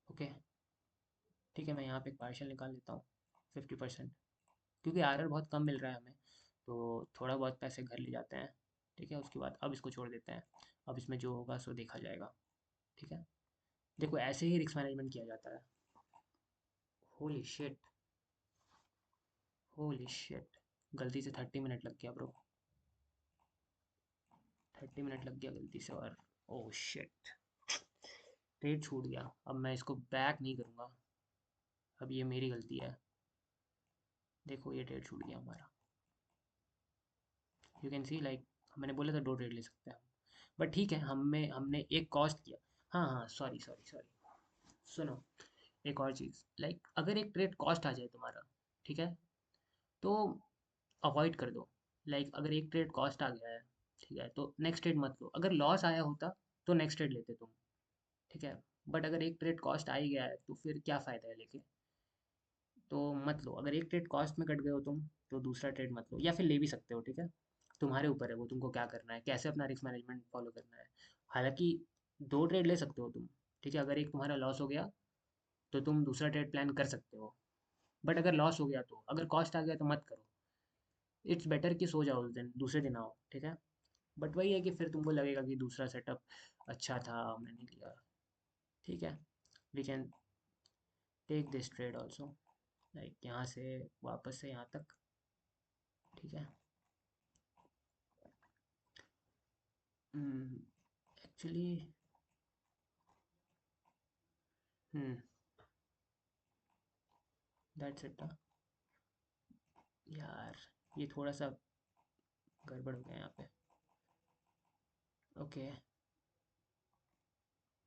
ओके, ठीक है, मैं यहाँ पे एक पार्शियल निकाल लेता हूँ 50%, क्योंकि RR बहुत कम मिल रहा है हमें, तो थोड़ा बहुत पैसे घर ले जाते हैं। ठीक है, उसके बाद अब इसको छोड़ देते हैं। अब इसमें जो होगा सो देखा जाएगा। ठीक है, देखो ऐसे ही रिस्क मैनेजमेंट किया जाता है। होली शिट, होली शिट, गलती से 30 मिनट लग गया ब्रो, 30 मिनट लग गया गलती से। और ओह शिट, ट्रेड छूट गया। अब मैं इसको बैक नहीं करूँगा, अब ये मेरी गलती है। देखो ये ट्रेड छूट गया हमारा। यू कैन सी, लाइक मैंने बोला था 2 ट्रेड ले सकते हैं हम, बट ठीक है, हमने हमने एक कॉस्ट किया। हाँ हाँ, सॉरी सॉरी सॉरी, सुनो, एक और चीज़, लाइक अगर एक ट्रेड कॉस्ट आ जाए तुम्हारा, ठीक है, तो अवॉइड कर दो। लाइक अगर एक ट्रेड कॉस्ट आ गया है, ठीक है, तो नेक्स्ट ट्रेड मत लो। अगर लॉस आया होता तो नेक्स्ट ट्रेड लेते तुम। ठीक है, बट अगर एक ट्रेड कॉस्ट आ ही गया है तो फिर क्या फ़ायदा है लेके, तो मत लो। अगर एक ट्रेड कॉस्ट में कट गए हो तुम, तो दूसरा ट्रेड मत लो, या फिर ले भी सकते हो। ठीक है, तुम्हारे ऊपर है वो, तुमको क्या करना है, कैसे अपना रिस्क मैनेजमेंट फॉलो करना है। हालांकि 2 ट्रेड ले सकते हो तुम। ठीक है, अगर एक तुम्हारा लॉस हो गया तो तुम दूसरा ट्रेड प्लान कर सकते हो, बट अगर लॉस हो गया, तो अगर कॉस्ट आ गया तो मत करो। इट्स बेटर कि सो जाओ उस दिन, दूसरे दिन आओ। ठीक है, बट वही है कि फिर तुमको लगेगा कि दूसरा सेटअप अच्छा था, मैंने लिया। ठीक है, we can take this trade also, like यहाँ से वापस से यहाँ तक। ठीक है, एक्चुअली दैट्स इट। यार ये थोड़ा सा गड़बड़ हो गया यहाँ पे। ओके,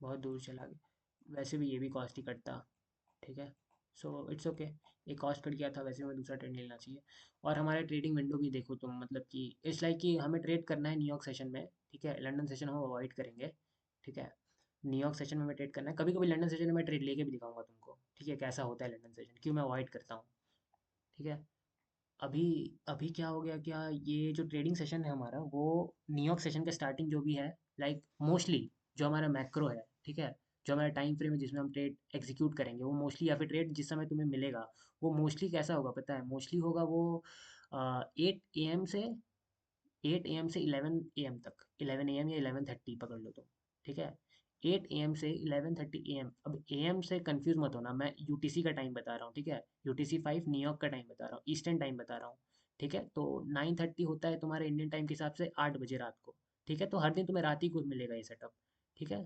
बहुत दूर चला गया, वैसे भी ये भी कॉस्ट ही कटता। ठीक है, सो इट्स ओके, एक कॉस्ट कट गया था, वैसे हमें दूसरा ट्रेड लेना चाहिए। और हमारा ट्रेडिंग विंडो भी देखो तुम, मतलब कि इट्स लाइक कि हमें ट्रेड करना है न्यूयॉर्क सेशन में। ठीक है, लंदन सेशन हम अवॉइड करेंगे। ठीक है, न्यूयॉर्क सेशन में मैं ट्रेड करना है, कभी कभी लंदन सेशन में मैं ट्रेड लेके भी दिखाऊंगा तुमको, ठीक है, कैसा होता है लंदन सेशन, क्यों मैं अवॉइड करता हूँ, ठीक है। अभी अभी क्या हो गया, क्या ये जो ट्रेडिंग सेशन है हमारा, वो न्यूयॉर्क सेशन का स्टार्टिंग जो भी है, लाइक मोस्टली जो हमारा मैक्रो है, ठीक है, जो हमारा टाइम फ्रेम है जिसमें हम ट्रेड एग्जीक्यूट करेंगे, वो मोस्टली, या फिर ट्रेड जिस समय तुम्हें मिलेगा, वो मोस्टली कैसा होगा पता है, मोस्टली होगा वो 8 AM से 8 AM से 11 AM तक, 11 AM या 11:30 पकड़ लो तुम, ठीक है। 8 AM से 11:30 AM, अब AM से कंफ्यूज मत होना, मैं यूटीसी का टाइम बता रहा हूँ, ठीक है, UTC 5 न्यूयॉर्क का टाइम बता रहा हूँ, ईस्टर्न टाइम बता रहा हूँ, ठीक है। तो 9:30 होता है तुम्हारे इंडियन टाइम के हिसाब से 8 बजे रात को, ठीक है, तो हर दिन तुम्हें रात ही को मिलेगा ये सेटअप, ठीक है।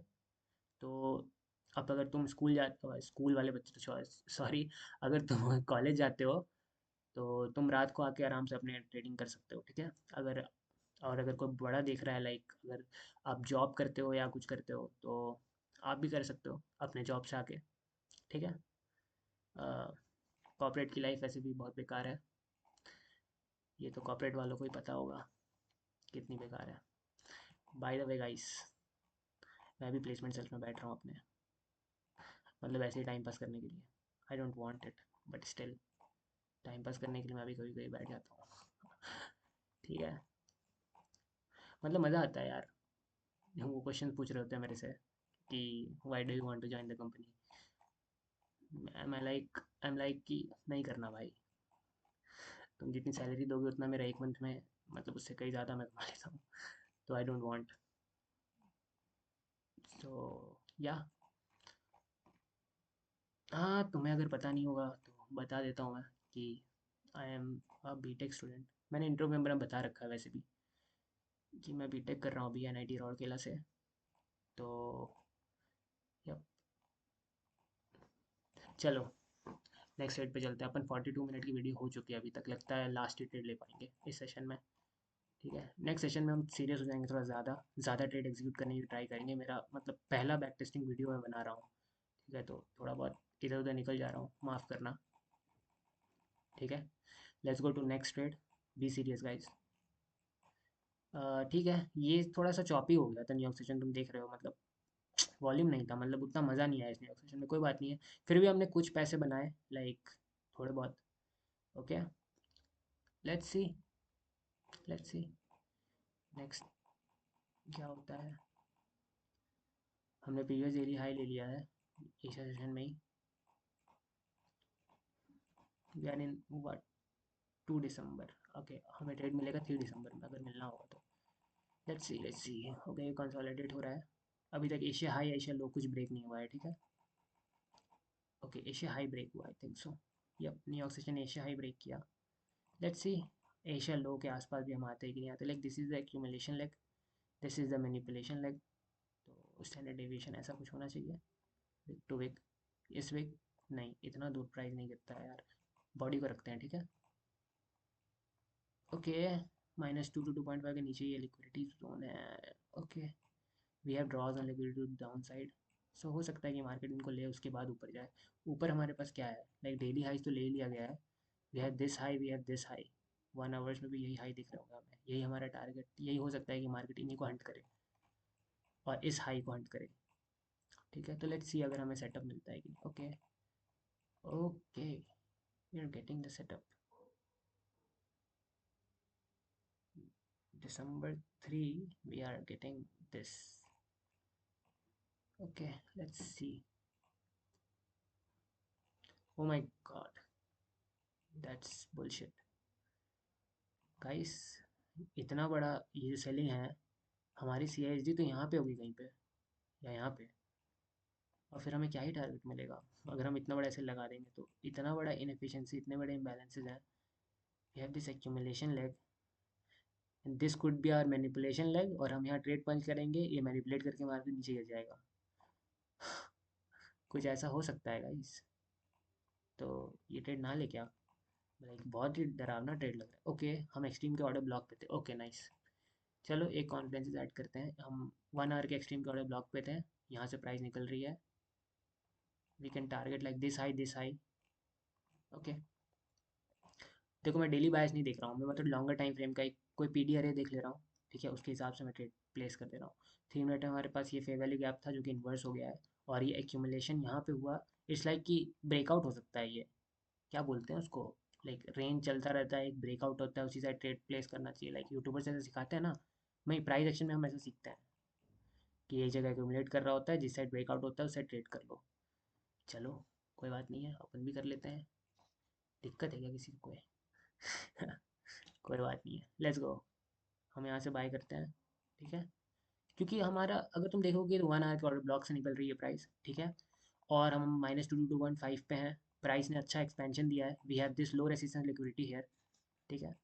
तो अब अगर तुम स्कूल जाते हो, स्कूल वाले बच्चे तो सॉरी, अगर तुम कॉलेज जाते हो तो तुम रात को आके आराम से अपने ट्रेडिंग कर सकते हो, ठीक है। अगर और अगर कोई बड़ा देख रहा है, लाइक अगर आप जॉब करते हो या कुछ करते हो, तो आप भी कर सकते हो अपने जॉब से आके, ठीक है। कॉर्पोरेट की लाइफ ऐसे भी बहुत बेकार है, ये तो कॉर्पोरेट वालों को ही पता होगा कितनी बेकार है। बाय द वे गाइस, मैं भी प्लेसमेंट सेल्स में बैठ रहा हूँ अपने, मतलब ऐसे ही टाइम पास करने के लिए, I don't want it, but still time pass करने के लिए मैं भी कभी कभी बैठ जाता हूँ, ठीक है। मतलब मज़ा आता है यार, वो क्वेश्चन पूछ रहे होते हैं मेरे से कि why do you want to join the company, I am like कि नहीं करना भाई, तुम जितनी सैलरी दोगे उतना मेरा एक मंथ में, मतलब उससे कहीं ज़्यादा मैं कमा लेता हूँ, तो आई डोंट वांट। सो या, हाँ, तुम्हें अगर पता नहीं होगा तो बता देता हूँ मैं कि I am a BTech student, मैंने इंट्रो में मेरा बता रखा है वैसे भी कि मैं बीटेक कर रहा हूँ अभी NIT राउरकेला से, तो यप, चलो नेक्स्ट रेट पे चलते हैं अपन। 42 मिनट की वीडियो हो चुकी है अभी तक, लगता है लास्ट ही ट्रेड ले पाएंगे इस सेशन में, ठीक है। नेक्स्ट सेशन में हम सीरियस हो जाएंगे, थोड़ा ज़्यादा ज़्यादा ट्रेड एग्जीक्यूट करने की ट्राई करेंगे, मेरा मतलब पहला बैक टेस्टिंग वीडियो मैं बना रहा हूँ, ठीक है, तो थोड़ा बहुत इधर उधर निकल जा रहा हूँ, माफ़ करना, ठीक है। Let's go to next trade, be serious guys. ठीक है, ये थोड़ा सा चॉपी हो गया था न्यूयॉर्क सेशन, तुम देख रहे हो, मतलब वॉल्यूम नहीं था, मतलब उतना मज़ा नहीं आया इस न्यूयॉर्क सेशन में, कोई बात नहीं है, फिर भी हमने कुछ पैसे बनाए, लाइक थोड़े बहुत, okay. Let's see, let's C next क्या होता है। हमने प्रीवियस एरिया हाई ले लिया है एशिया सेशन में ही, we are in what 2 December, okay, हमें ट्रेड मिलेगा 3 दिसंबर में अगर मिलना होगा तो। लेट्स सी, ओके, कंसोलिडेट हो रहा है, अभी तक एशिया हाई एशिया लो कुछ ब्रेक नहीं हुआ है, ठीक है। ओके, एशिया हाई ब्रेक हुआ, I think so, yup, New York session Asia high break किया। लेट्स सी एशिया लो के आसपास भी हम आते हैं कि नहीं आते, like this is the accumulation leg, this is the manipulation leg, तो स्टैंडर्ड डेविएशन ऐसा कुछ होना चाहिए, विक टू विक, इस विक नहीं, इतना दूर प्राइस नहीं गिरता है यार, बॉडी को रखते हैं, ठीक है। ओके, -2 to 2.5 के नीचे ये लिक्विडिटी जोन है, okay, we have draws on liquidity to down side, सो हो सकता है कि मार्केट इनको ले उसके बाद ऊपर जाए। ऊपर हमारे पास क्या है, लाइक डेली हाइज तो ले ही लिया गया है, we have this high, we have this high, 1 hours में भी यही हाई दिख रहा होगा हमें, यही हमारा टारगेट, यही हो सकता है कि मार्केट इन्हीं को हंट करे और इस हाई को हंट करे, ठीक है। तो लेट्स सी अगर हमें सेटअप मिलता है कि नहीं, okay, okay, we are getting the setup, December 3 we are getting this, okay, let's see, oh my god, that's bullshit guys, इतना बड़ा ये जो सेलिंग है, हमारी CISD तो यहाँ पे होगी कहीं पे या यहाँ पे, और फिर हमें क्या ही टारगेट मिलेगा अगर हम इतना बड़ा ऐसे लगा देंगे, तो इतना बड़ा इनएफिशिएंसी, इतने बड़े इम्बैलेंसेज हैं, we have this accumulation leg, this could be our manipulation leg, और हम यहाँ ट्रेड पंच करेंगे, ये मैनिपुलेट करके मार्केट नीचे गिर जाएगा, कुछ ऐसा हो सकता है गाइस, तो ये ट्रेड ना ले क्या, लाइक बहुत ही डरावना ट्रेड लग रहा है, ओके, हम एक्सट्रीम के ऑर्डर ब्लॉक पे थे, ओके नाइस, चलो एक कॉन्फिडेंसेस ऐड करते हैं हम, 1 आवर के एक्सट्रीम के ऑर्डर ब्लॉक पे थे, यहाँ से प्राइस निकल रही है, we can target like this high, okay. देखो मैं डेली बायस नहीं देख रहा हूँ, मैं मतलब लॉन्गर टाइम फ्रेम का एक कोई PD अरे देख ले रहा हूँ, ठीक है, उसके हिसाब से मैं ट्रेड प्लेस कर दे रहा हूँ। 3 मिनट में हमारे पास ये फेयर वैल्यू गैप था जो कि इन्वर्स हो गया है, और ये एक्यूमुलेशन यहाँ पे हुआ। इट्स लाइक कि ब्रेकआउट हो सकता है ये, क्या बोलते हैं उसको, लाइक रेंज चलता रहता है, एक ब्रेकआउट होता है, उसी साइड ट्रेड प्लेस करना चाहिए, लाइक यूट्यूबर से ऐसे सिखाते हैं ना। मैं प्राइस एक्शन में हम ऐसा सीखते हैं कि एक जगह एक्यूमुलेट कर रहा होता है, जिस साइड ब्रेकआउट होता है उस साइड ट्रेड कर लो। चलो, कोई बात नहीं है, अपन भी कर लेते हैं। दिक्कत है क्या किसी को कोई? कोई बात नहीं है, लेट्स गो। हम यहाँ से बाय करते हैं, ठीक है। क्योंकि हमारा अगर तुम देखोगे तो 1 आवर के ऑर्डर ब्लॉक से निकल रही है प्राइस, ठीक है। और हम -2215 पे हैं। प्राइस ने अच्छा एक्सपेंशन दिया है, we have this low resistance liquidity here, ठीक है।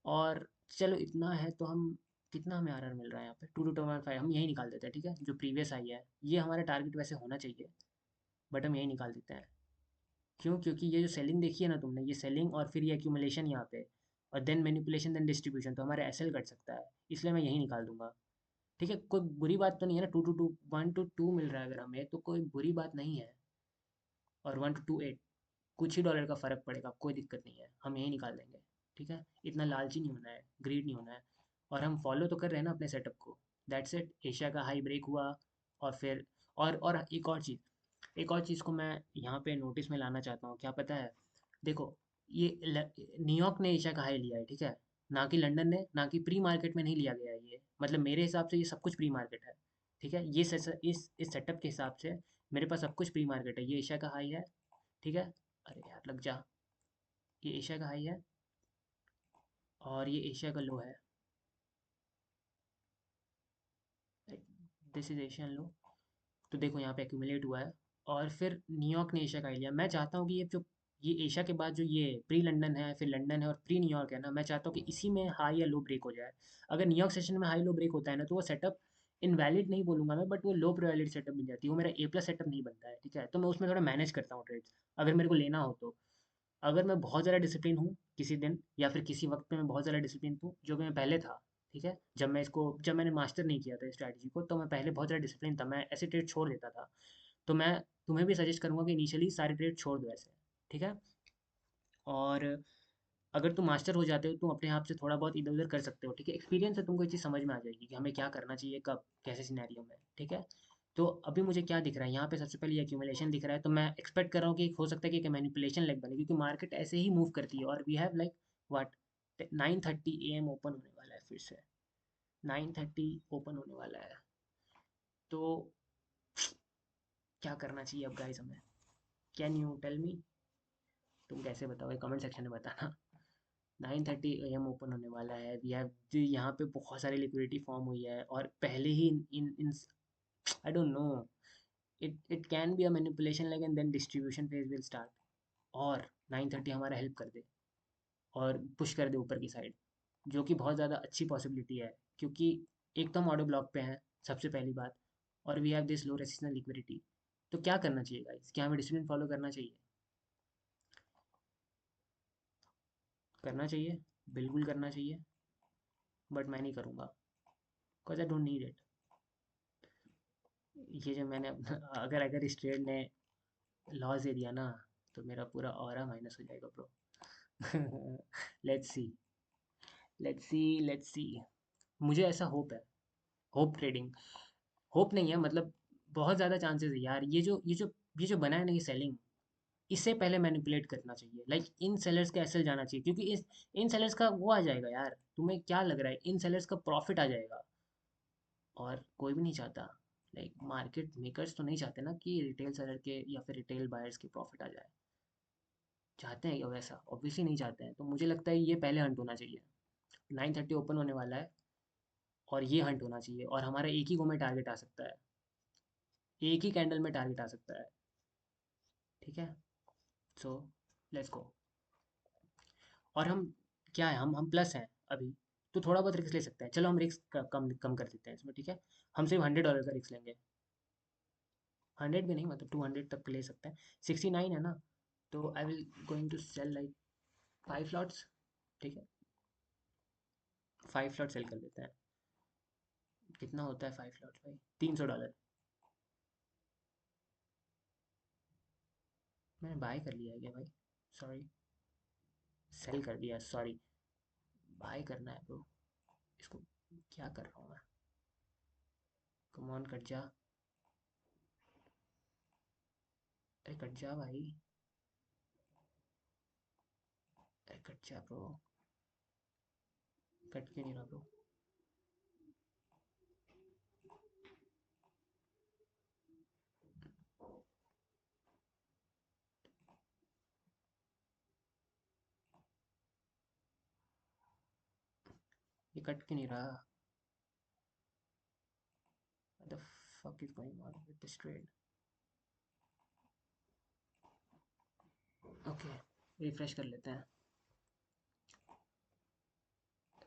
और चलो इतना है तो हम, कितना हमें आरआर मिल रहा है यहाँ पे, 2215 हम यही निकाल देते हैं, ठीक है। जो प्रीवियस आई है, ये हमारा टारगेट वैसे होना चाहिए, बट हम यही निकाल देते हैं। क्यों? क्योंकि ये जो सेलिंग देखी है ना तुमने, ये सेलिंग और फिर ये एक्यूमुलेशन यहाँ पे, और देन मैनिपुलेशन देन डिस्ट्रीब्यूशन, तो हमारा एसएल कट सकता है, इसलिए मैं यही निकाल दूंगा। ठीक है, कोई बुरी बात तो नहीं है ना, 1 to 2 मिल रहा है अगर हमें, तो कोई बुरी बात नहीं है। और 1 to 2 8, कुछ ही डॉलर का फ़र्क पड़ेगा, कोई दिक्कत नहीं है, हम यही निकाल देंगे, ठीक है। इतना लालची नहीं होना है, ग्रीड नहीं होना है। और हम फॉलो तो कर रहे हैं ना अपने सेटअप को, दैट्स इट। एशिया का हाई ब्रेक हुआ, और फिर और एक और चीज़ को मैं यहाँ पे नोटिस में लाना चाहता हूँ, क्या पता है? देखो, ये न्यूयॉर्क ने एशिया का हाई लिया है, ठीक है, ना कि लंदन ने, ना कि प्री मार्केट में नहीं लिया गया है ये, मतलब मेरे हिसाब से ये सब कुछ प्री मार्केट है, ठीक है। इस सेटअप के हिसाब से मेरे पास सब कुछ प्री मार्केट है। ये एशिया का हाई है, ठीक है। अरे यार लग जा, ये एशिया का हाई है और ये एशिया का लो है, दिस इज एशियन लो। तो देखो यहाँ पे एक्यूमुलेट हुआ है, और फिर न्यूयॉर्क ने एशिया का ही लिया। मैं चाहता हूँ कि ये एशिया के बाद जो ये प्री लंदन है, फिर लंदन है और प्री न्यूयॉर्क है ना, मैं चाहता हूँ कि इसी में हाई या लो ब्रेक हो जाए। अगर न्यूयॉर्क सेशन में हाई लो ब्रेक होता है ना, तो वो सेटअप इनवैलिड नहीं बोलूंगा मैं, बट वो लो प्रोबेबिलिटी सेटअप बन जाती है, वो मेरा ए प्लस सेटअप नहीं बनता है, ठीक है। तो मैं उसमें थोड़ा मैनेज करता हूँ ट्रेड्स, अगर मेरे को लेना हो तो। अगर मैं बहुत ज़्यादा डिसिप्लिन हूँ किसी दिन, या फिर किसी वक्त पे मैं बहुत ज़्यादा डिसिप्लिन हूँ, जो कि मैं पहले था, ठीक है। जब मैंने मास्टर नहीं किया था स्ट्रैटेजी को, तो मैं पहले बहुत ज़्यादा डिसिप्लिन था, मैं ऐसे ट्रेड छोड़ देता था। तो मैं तुम्हें भी सजेस्ट करूँगा कि इनिशियली सारे ट्रेड छोड़ दो ऐसे, ठीक है। और अगर तुम मास्टर हो जाते हो, तुम अपने आप से थोड़ा बहुत इधर उधर कर सकते हो, ठीक है। एक्सपीरियंस से तुमको ये चीज़ समझ में आ जाएगी कि हमें क्या करना चाहिए, कब, कैसे सिनेरियो में, ठीक है। तो अभी मुझे क्या दिख रहा है यहाँ पे, सबसे पहले ये एक्यूमुलेशन दिख रहा है, तो मैं एक्सपेक्ट कर रहा हूँ कि हो सकता है कि एक मैनिपुलेशन लेग बने, क्योंकि मार्केट ऐसे ही मूव करती है। और we have like what, 9:30 AM open होने वाला है फिर से, 9:30 ओपन होने वाला है। तो क्या करना चाहिए अब गाइस हमें? Can you tell me? तुम कैसे बताओगे, कमेंट सेक्शन में बताना। 9:30 AM ओपन होने वाला है, वी हैव, यहाँ पे बहुत सारी लिक्विडिटी फॉर्म हुई है, और पहले ही in I don't know, it can be a manipulation like, and then distribution phase will start, और 9:30 हमारा हेल्प कर दे और पुश कर दे ऊपर की साइड, जो कि बहुत ज़्यादा अच्छी पॉसिबिलिटी है। क्योंकि एक तो हम ऑर्डर ब्लॉक पे हैं, सबसे पहली बात, और we have this low resistance liquidity. तो क्या करना चाहिए गाइस? क्या हमें डिसिप्लिन फॉलो करना चाहिए? करना चाहिए, बिल्कुल करना चाहिए, बट मैं नहीं करूँगा, because I don't need it. ये जो मैंने अपना अगर अगर इस ट्रेड ने लॉस दे दिया ना, तो मेरा पूरा ऑरा माइनस हो जाएगा ब्रो। लेट्स सी, लेट्स सी। मुझे ऐसा होप है, होप ट्रेडिंग, होप नहीं है मतलब, बहुत ज़्यादा चांसेस है यार। ये जो बना है ना ये सेलिंग, इससे पहले मैनिपुलेट करना चाहिए, लाइक इन सेलर्स का एसएल जाना चाहिए, क्योंकि इस इन सेलर्स का वो आ जाएगा यार, तुम्हें क्या लग रहा है, इन सेलर्स का प्रॉफिट आ जाएगा। और कोई भी नहीं चाहता, लाइक मार्केट मेकर्स तो नहीं चाहते ना कि रिटेल सेलर के या फिर रिटेल बायर्स के प्रॉफिट आ जाए। चाहते हैं क्या वैसा? ऑब्वियसली नहीं चाहते हैं। तो मुझे लगता है ये पहले हंट होना चाहिए। 9:30 ओपन होने वाला है, और ये हंट होना चाहिए, और हमारा एक ही गो में टारगेट आ सकता है, एक ही कैंडल में टारगेट आ सकता है, ठीक है। सो लेट्स गो। और हम, क्या है, हम प्लस हैं अभी, तो थोड़ा बहुत रिस्क ले सकते हैं। चलो हम रिस्क कम कम कर देते हैं इसमें, ठीक है। हम सिर्फ $100 का रिस्क लेंगे, 100 भी नहीं, मतलब 200 तक ले सकते हैं। 69 है ना, तो I will going to sell like 5 lots, ठीक है। 5 लॉट सेल कर देते हैं। कितना होता है 5 लॉट भाई? $300। मैंने बाय कर लिया है क्या भाई? सॉरी, सेल कर दिया, सॉरी। बाय करना है ब्रो, इसको क्या कर रहा हूँ मैं? कम ऑन कट जा। अरे कट जा भाई। अरे कट जा ब्रो। कट क्यों नहीं रहा ब्रो? ये कट क्यों नहीं रहा? What the fuck is going on with this trade? Okay, refresh कर लेते हैं।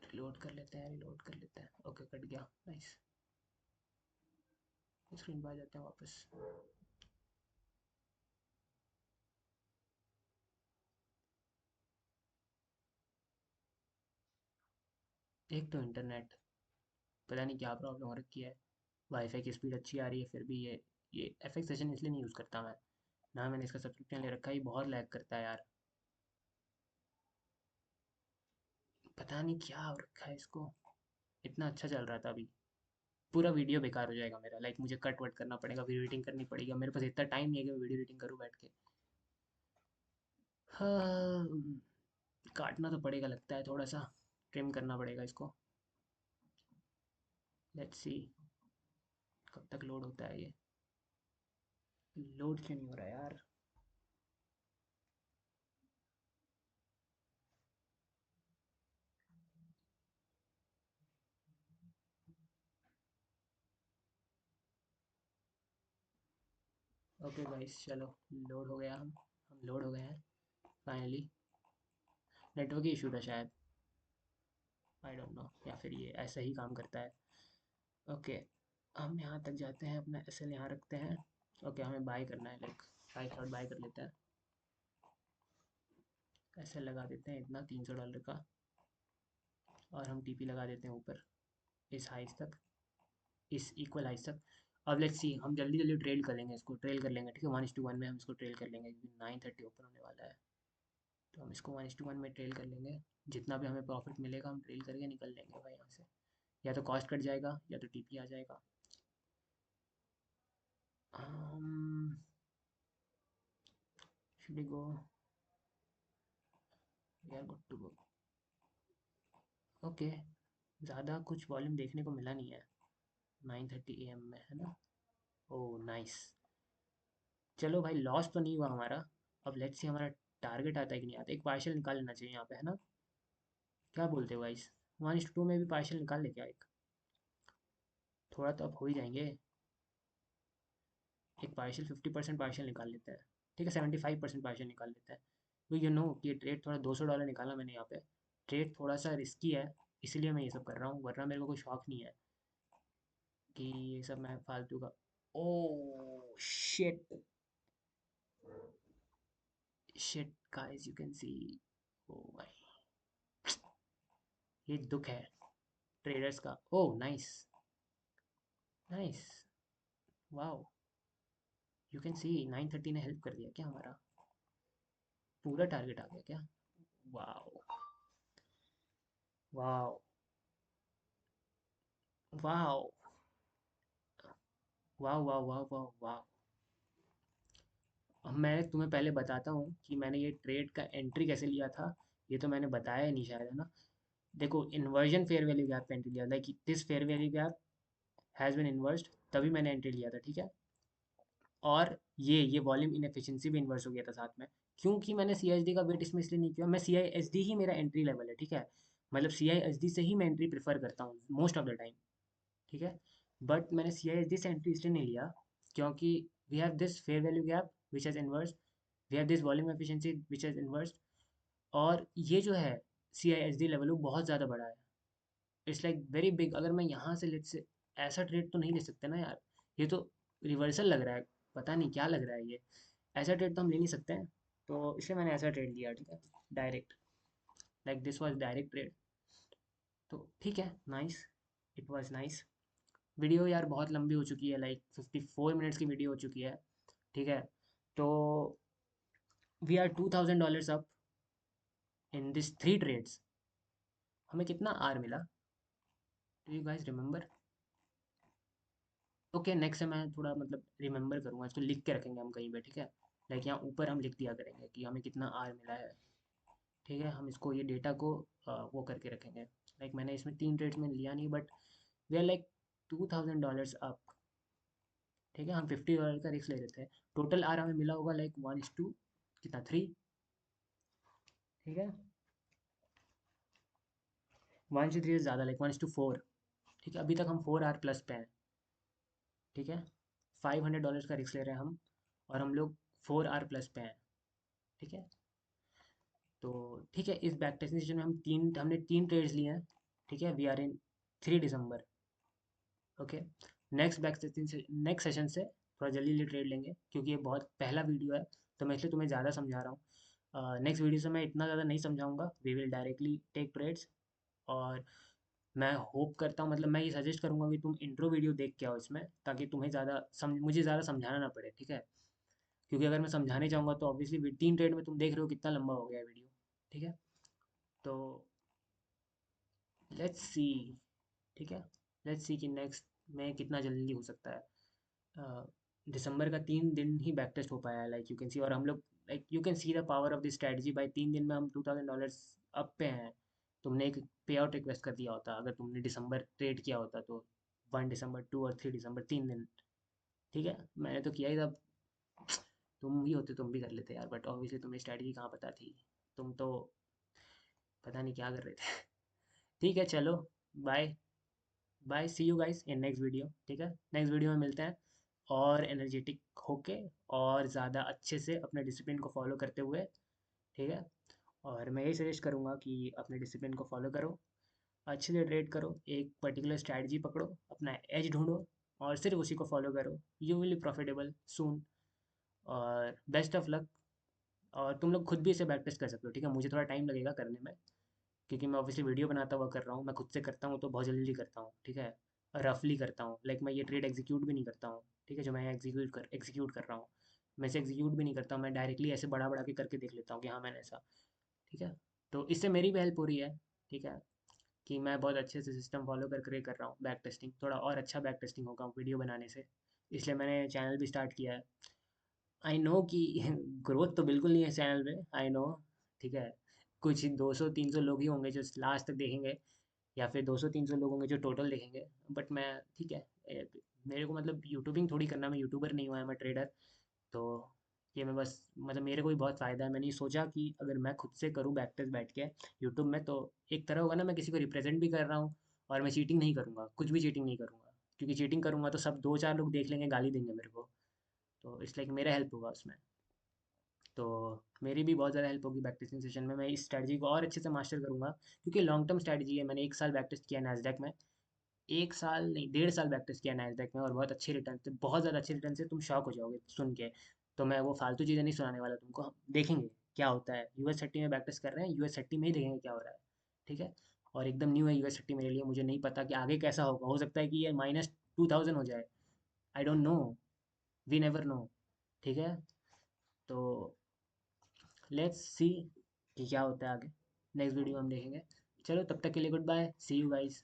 रिलोड कर लेते हैं, रिलोड कर लेते हैं। ओके कट गया, नाइस। स्क्रीन पर आ जाते हैं वापस। एक तो इंटरनेट, पता नहीं क्या प्रॉब्लम हो रखी है। वाईफाई की स्पीड अच्छी आ रही है फिर भी ये एफएक्स सेशन इसलिए नहीं यूज़ करता मैं। ना मैंने इसका सब्सक्रिप्शन ले रखा है, ये बहुत लैग करता है यार। पता नहीं क्या हो रखा है इसको। इतना अच्छा चल रहा था अभी। पूरा वीडियो बेकार हो जाएगा मेरा, लाइक मुझे कट वट करना पड़ेगा, वीडियो एडिटिंग करनी पड़ेगी। मेरे पास इतना टाइम नहीं है कि मैं वीडियो एडिटिंग करूँ बैठ के। हाँ, काटना तो पड़ेगा लगता है, थोड़ा सा ट्रिम करना पड़ेगा इसको। लेट्स सी कब तक लोड होता है ये। लोड क्यों नहीं हो रहा यार? ओके गाइस चलो, लोड हो गया। हम लोड हो गए हैं फाइनली। नेटवर्क इशू था शायद, आई डोंट नो, या फिर ये ऐसा ही काम करता है। ओके, हम यहाँ तक जाते हैं, अपना एसएल यहाँ रखते हैं। ओके हमें बाय करना है, लाइक बाय शॉट बाय कर लेते हैं। एसएल लगा देते हैं इतना $300 का, और हम टीपी लगा देते हैं ऊपर इस हाइस तक, इस इक्वल हाइस तक। अब लेट्स सी, हम जल्दी जल्दी ट्रेल कर लेंगे इसको, ट्रेल कर लेंगे ठीक है। 1:1 में हम इसको ट्रेल कर लेंगे क्योंकि 9:30 ओपन होने वाला है। तो हम इसको 1:1 में ट्रेल कर लेंगे। जितना भी हमें प्रॉफिट मिलेगा हम ट्रेल करके निकल लेंगे भाई यहाँ से। या तो कॉस्ट कट जाएगा या तो टीपी आ जाएगा। um, should we go? We are good to go. Okay, ज़्यादा कुछ वॉल्यूम देखने को मिला नहीं है 9:30 AM में, है ना? Oh nice. चलो भाई, लॉस तो नहीं हुआ हमारा। अब लेट्स सी हमारा टारगेट आता है कि नहीं आता। एक पार्शियल निकाल लेना चाहिए यहाँ पे, है ना? क्या बोलते हो गाइस? 1:2 में भी पार्शियल निकाल ले क्या एक? थोड़ा तो अब हो ही जाएंगे। एक पार्शियल 50% पार्शियल निकाल लेते हैं, ठीक है। 75% पार्शियल निकाल लेते हैं। तो यू नो कि ये ट्रेड थोड़ा $200 निकाला मैंने यहाँ पे। ट्रेड थोड़ा सा रिस्की है, इसीलिए मैं ये सब कर रहा हूँ, वरना मेरे को कोई शौक नहीं है कि ये सब मैं फालतू का। Oh shit, shit guys, you can see. Oh भाई, ये दुख है ट्रेडर्स का। Oh nice, nice, wow. You can see 9:30 ने हेल्प कर दिया क्या हमारा? पूरा टारगेट आ गया क्या? वाओ, वाओ, वाओ, वाह वाह वाह वाह वाह। अब मैं तुम्हें पहले बताता हूँ कि मैंने ये ट्रेड का एंट्री कैसे लिया था। ये तो मैंने बताया ही नहीं शायद, है ना? देखो, इन्वर्जन फेयर वैल्यू गैप पे एंट्री लिया था कि this fair value gap has been inversed, तभी मैंने एंट्री लिया था, ठीक है। और ये वॉल्यूम इनएफिशिएंसी भी इन्वर्स हो गया था साथ में। क्योंकि मैंने सी एच डी का वेट इसमें इसलिए नहीं किया, मैं सी आई एस डी ही मेरा एंट्री लेवल है, ठीक है। मतलब सी आई एस डी से ही मैं एंट्री प्रेफर करता हूँ मोस्ट ऑफ द टाइम, ठीक है। बट मैंने सी आई एस डी से एंट्री इसलिए नहीं लिया क्योंकि we have this fair value gap which has inverse, we have this volume efficiency which has inverse. और ये जो है C I S D level वो बहुत ज़्यादा बड़ा है। It's like very big. अगर मैं यहाँ से लेट से ऐसा ट्रेड तो नहीं ले सकते ना यार। ये तो रिवर्सल लग रहा है, पता नहीं क्या लग रहा है ये। ऐसा ट्रेड तो हम ले नहीं सकते हैं। तो इसलिए मैंने ऐसा ट्रेड लिया, ठीक है, direct. Like this was direct trade. तो ठीक है, nice, it was nice. Video यार बहुत लंबी हो चुकी है, लाइक 54 मिनट्स की वीडियो हो चुकी है, ठीक है। तो we are $2,000 up in this 3 trades. हमें कितना आर मिला? Do you guys remember? Okay, next से मैं थोड़ा मतलब रिमेंबर करूँगा, इसको लिख के रखेंगे हम कहीं पे, ठीक है। लाइक यहाँ ऊपर हम लिख दिया करेंगे कि हमें कितना आर मिला है, ठीक है। हम इसको ये डेटा को वो करके रखेंगे। लाइक मैंने इसमें 3 ट्रेड्स में लिया नहीं, but we are like $2000 up, ठीक है। हम $50 का रिस्क ले रहे थे। टोटल आर हमें मिला होगा लाइक 1:2 कितना 3, ठीक है। 1:3 से ज़्यादा, लाइक 1:4, ठीक है। अभी तक हम 4 आर प्लस पे हैं, ठीक है। $500 का रिस्क ले रहे हैं हम, और हम लोग 4 आर प्लस पे हैं, ठीक है। तो ठीक है, इस बैक टेस्टिंग सेशन में हमने तीन ट्रेड्स लिए हैं, ठीक है। We are in 3 December, okay. Next back testing से नेक्स्ट सेशन से थोड़ा जल्दी जल्दी ट्रेड लेंगे, क्योंकि ये बहुत पहला वीडियो है, तो मैं इसलिए तुम्हें ज़्यादा समझा रहा हूँ। नेक्स्ट वीडियो से मैं इतना ज़्यादा नहीं समझाऊंगा, we will directly take trades. और मैं होप करता हूँ, मतलब मैं ये सजेस्ट करूँगा कि तुम इंट्रो वीडियो देख के आओ इसमें, ताकि तुम्हें मुझे ज़्यादा समझाना ना पड़े, ठीक है। क्योंकि अगर मैं समझाने जाऊँगा तो ऑब्वियसली 3 ट्रेड में तुम देख रहे हो कितना लंबा हो गया है वीडियो, ठीक है। तो लेट्स सी, ठीक है। लेट्स सी कि नेक्स्ट में कितना जल्दी हो सकता है। दिसंबर का 3 दिन ही बैक टेस्ट हो पाया है, लाइक यू कैन सी। और हम लोग, like you can see the power of the strategy, by 3 दिन में हम $2000 अप पे हैं। तुमने एक पे आउट रिक्वेस्ट कर दिया होता अगर तुमने दिसंबर ट्रेड किया होता, तो 1 दिसंबर, 2 और 3 दिसंबर, 3 दिन, ठीक है। मैंने तो किया ही था। तुम भी होते तुम भी कर लेते यार, बट ऑब्वियसली तुम्हें स्ट्रेटजी कहाँ पता थी। तुम तो पता नहीं क्या कर रहे थे। ठीक है, चलो, bye. Bye, see you guys in next video, ठीक है। नेक्स्ट वीडियो में मिलते हैं, और एनर्जेटिक होके, और ज़्यादा अच्छे से अपने डिसिप्लिन को फॉलो करते हुए, ठीक है। और मैं यही सजेस्ट करूँगा कि अपने डिसिप्लिन को फॉलो करो, अच्छे से ट्रेड करो, एक पर्टिकुलर स्ट्रैटेजी पकड़ो, अपना एज ढूंढो, और सिर्फ उसी को फॉलो करो। यू विल बी प्रॉफिटेबल सून। और बेस्ट ऑफ लक। और तुम लोग खुद भी इसे बैक टेस्ट कर सकते हो, ठीक है। मुझे थोड़ा टाइम लगेगा करने में, क्योंकि मैं ऑब्वियसली वीडियो बनाता हुआ कर रहा हूँ, मैं खुद से करता हूँ तो बहुत जल्दी करता हूँ, ठीक है। रफली करता हूँ, लाइक मैं ये ट्रेड एग्जीक्यूट भी नहीं करता हूँ, ठीक है। जो मैं एग्जीक्यूट कर रहा हूँ, मैं इसे एग्जीक्यूट भी नहीं करता हूँ, मैं डायरेक्टली ऐसे बड़ा बड़ा के करके देख लेता हूँ कि हाँ मैंने ऐसा, ठीक है। तो इससे मेरी भी हेल्प हो रही है, ठीक है, कि मैं बहुत अच्छे से सिस्टम फॉलो करके कर रहा हूँ बैक टेस्टिंग। थोड़ा और अच्छा बैक टेस्टिंग होगा वीडियो बनाने से, इसलिए मैंने चैनल भी स्टार्ट किया है। आई नो कि ग्रोथ तो बिल्कुल नहीं है चैनल पे, आई नो, ठीक है। कुछ 200-300 लोग ही होंगे जो लास्ट तक देखेंगे, या फिर 200-300 लोग होंगे जो टोटल देखेंगे। बट मैं, ठीक है, मेरे को मतलब यूट्यूबिंग थोड़ी करना, मैं यूट्यूबर नहीं हुआ है, मैं ट्रेडर। तो ये मैं बस, मतलब मेरे को भी बहुत फ़ायदा है। मैंने ये सोचा कि अगर मैं खुद से करूँ बैक टेस्ट बैठ के यूट्यूब में, तो एक तरह होगा ना, मैं किसी को रिप्रेजेंट भी कर रहा हूँ, और मैं चीटिंग नहीं करूँगा, कुछ भी चीटिंग नहीं करूँगा। क्योंकि चीटिंग करूँगा तो सब 2-4 लोग देख लेंगे, गाली देंगे मेरे को। तो इसलिए कि मेरा हेल्प होगा उसमें। तो मेरी भी बहुत ज़्यादा हेल्प होगी बैक टेस्टिंग सेशन में। मैं इस स्ट्रैटेजी को और अच्छे से मास्टर करूँगा, क्योंकि लॉन्ग टर्म स्ट्रैटेजी है। मैंने 1 साल बैक टेस्ट किया नैस्डैक में, 1 साल नहीं, 1.5 साल बैक टेस्ट किया नैस्डैक में, और बहुत अच्छे रिटर्न थे, बहुत ज़्यादा अच्छे रिटर्न से तुम शॉक हो जाओगे सुन के। तो मैं वो फालतू चीज़ें नहीं सुनाने वाला तुमको, हम देखेंगे क्या होता है। US30 में बैक टेस्ट कर रहे हैं, US30 में ही देखेंगे क्या हो रहा है, ठीक है। और एकदम न्यू है US30 मेरे लिए, मुझे नहीं पता कि आगे कैसा होगा, हो सकता है कि ये -2000 हो जाए, I don't know, we never know, ठीक है। तो लेट्स सी कि क्या होता है आगे, नेक्स्ट वीडियो हम देखेंगे। चलो, तब तक के लिए goodbye, see you guys.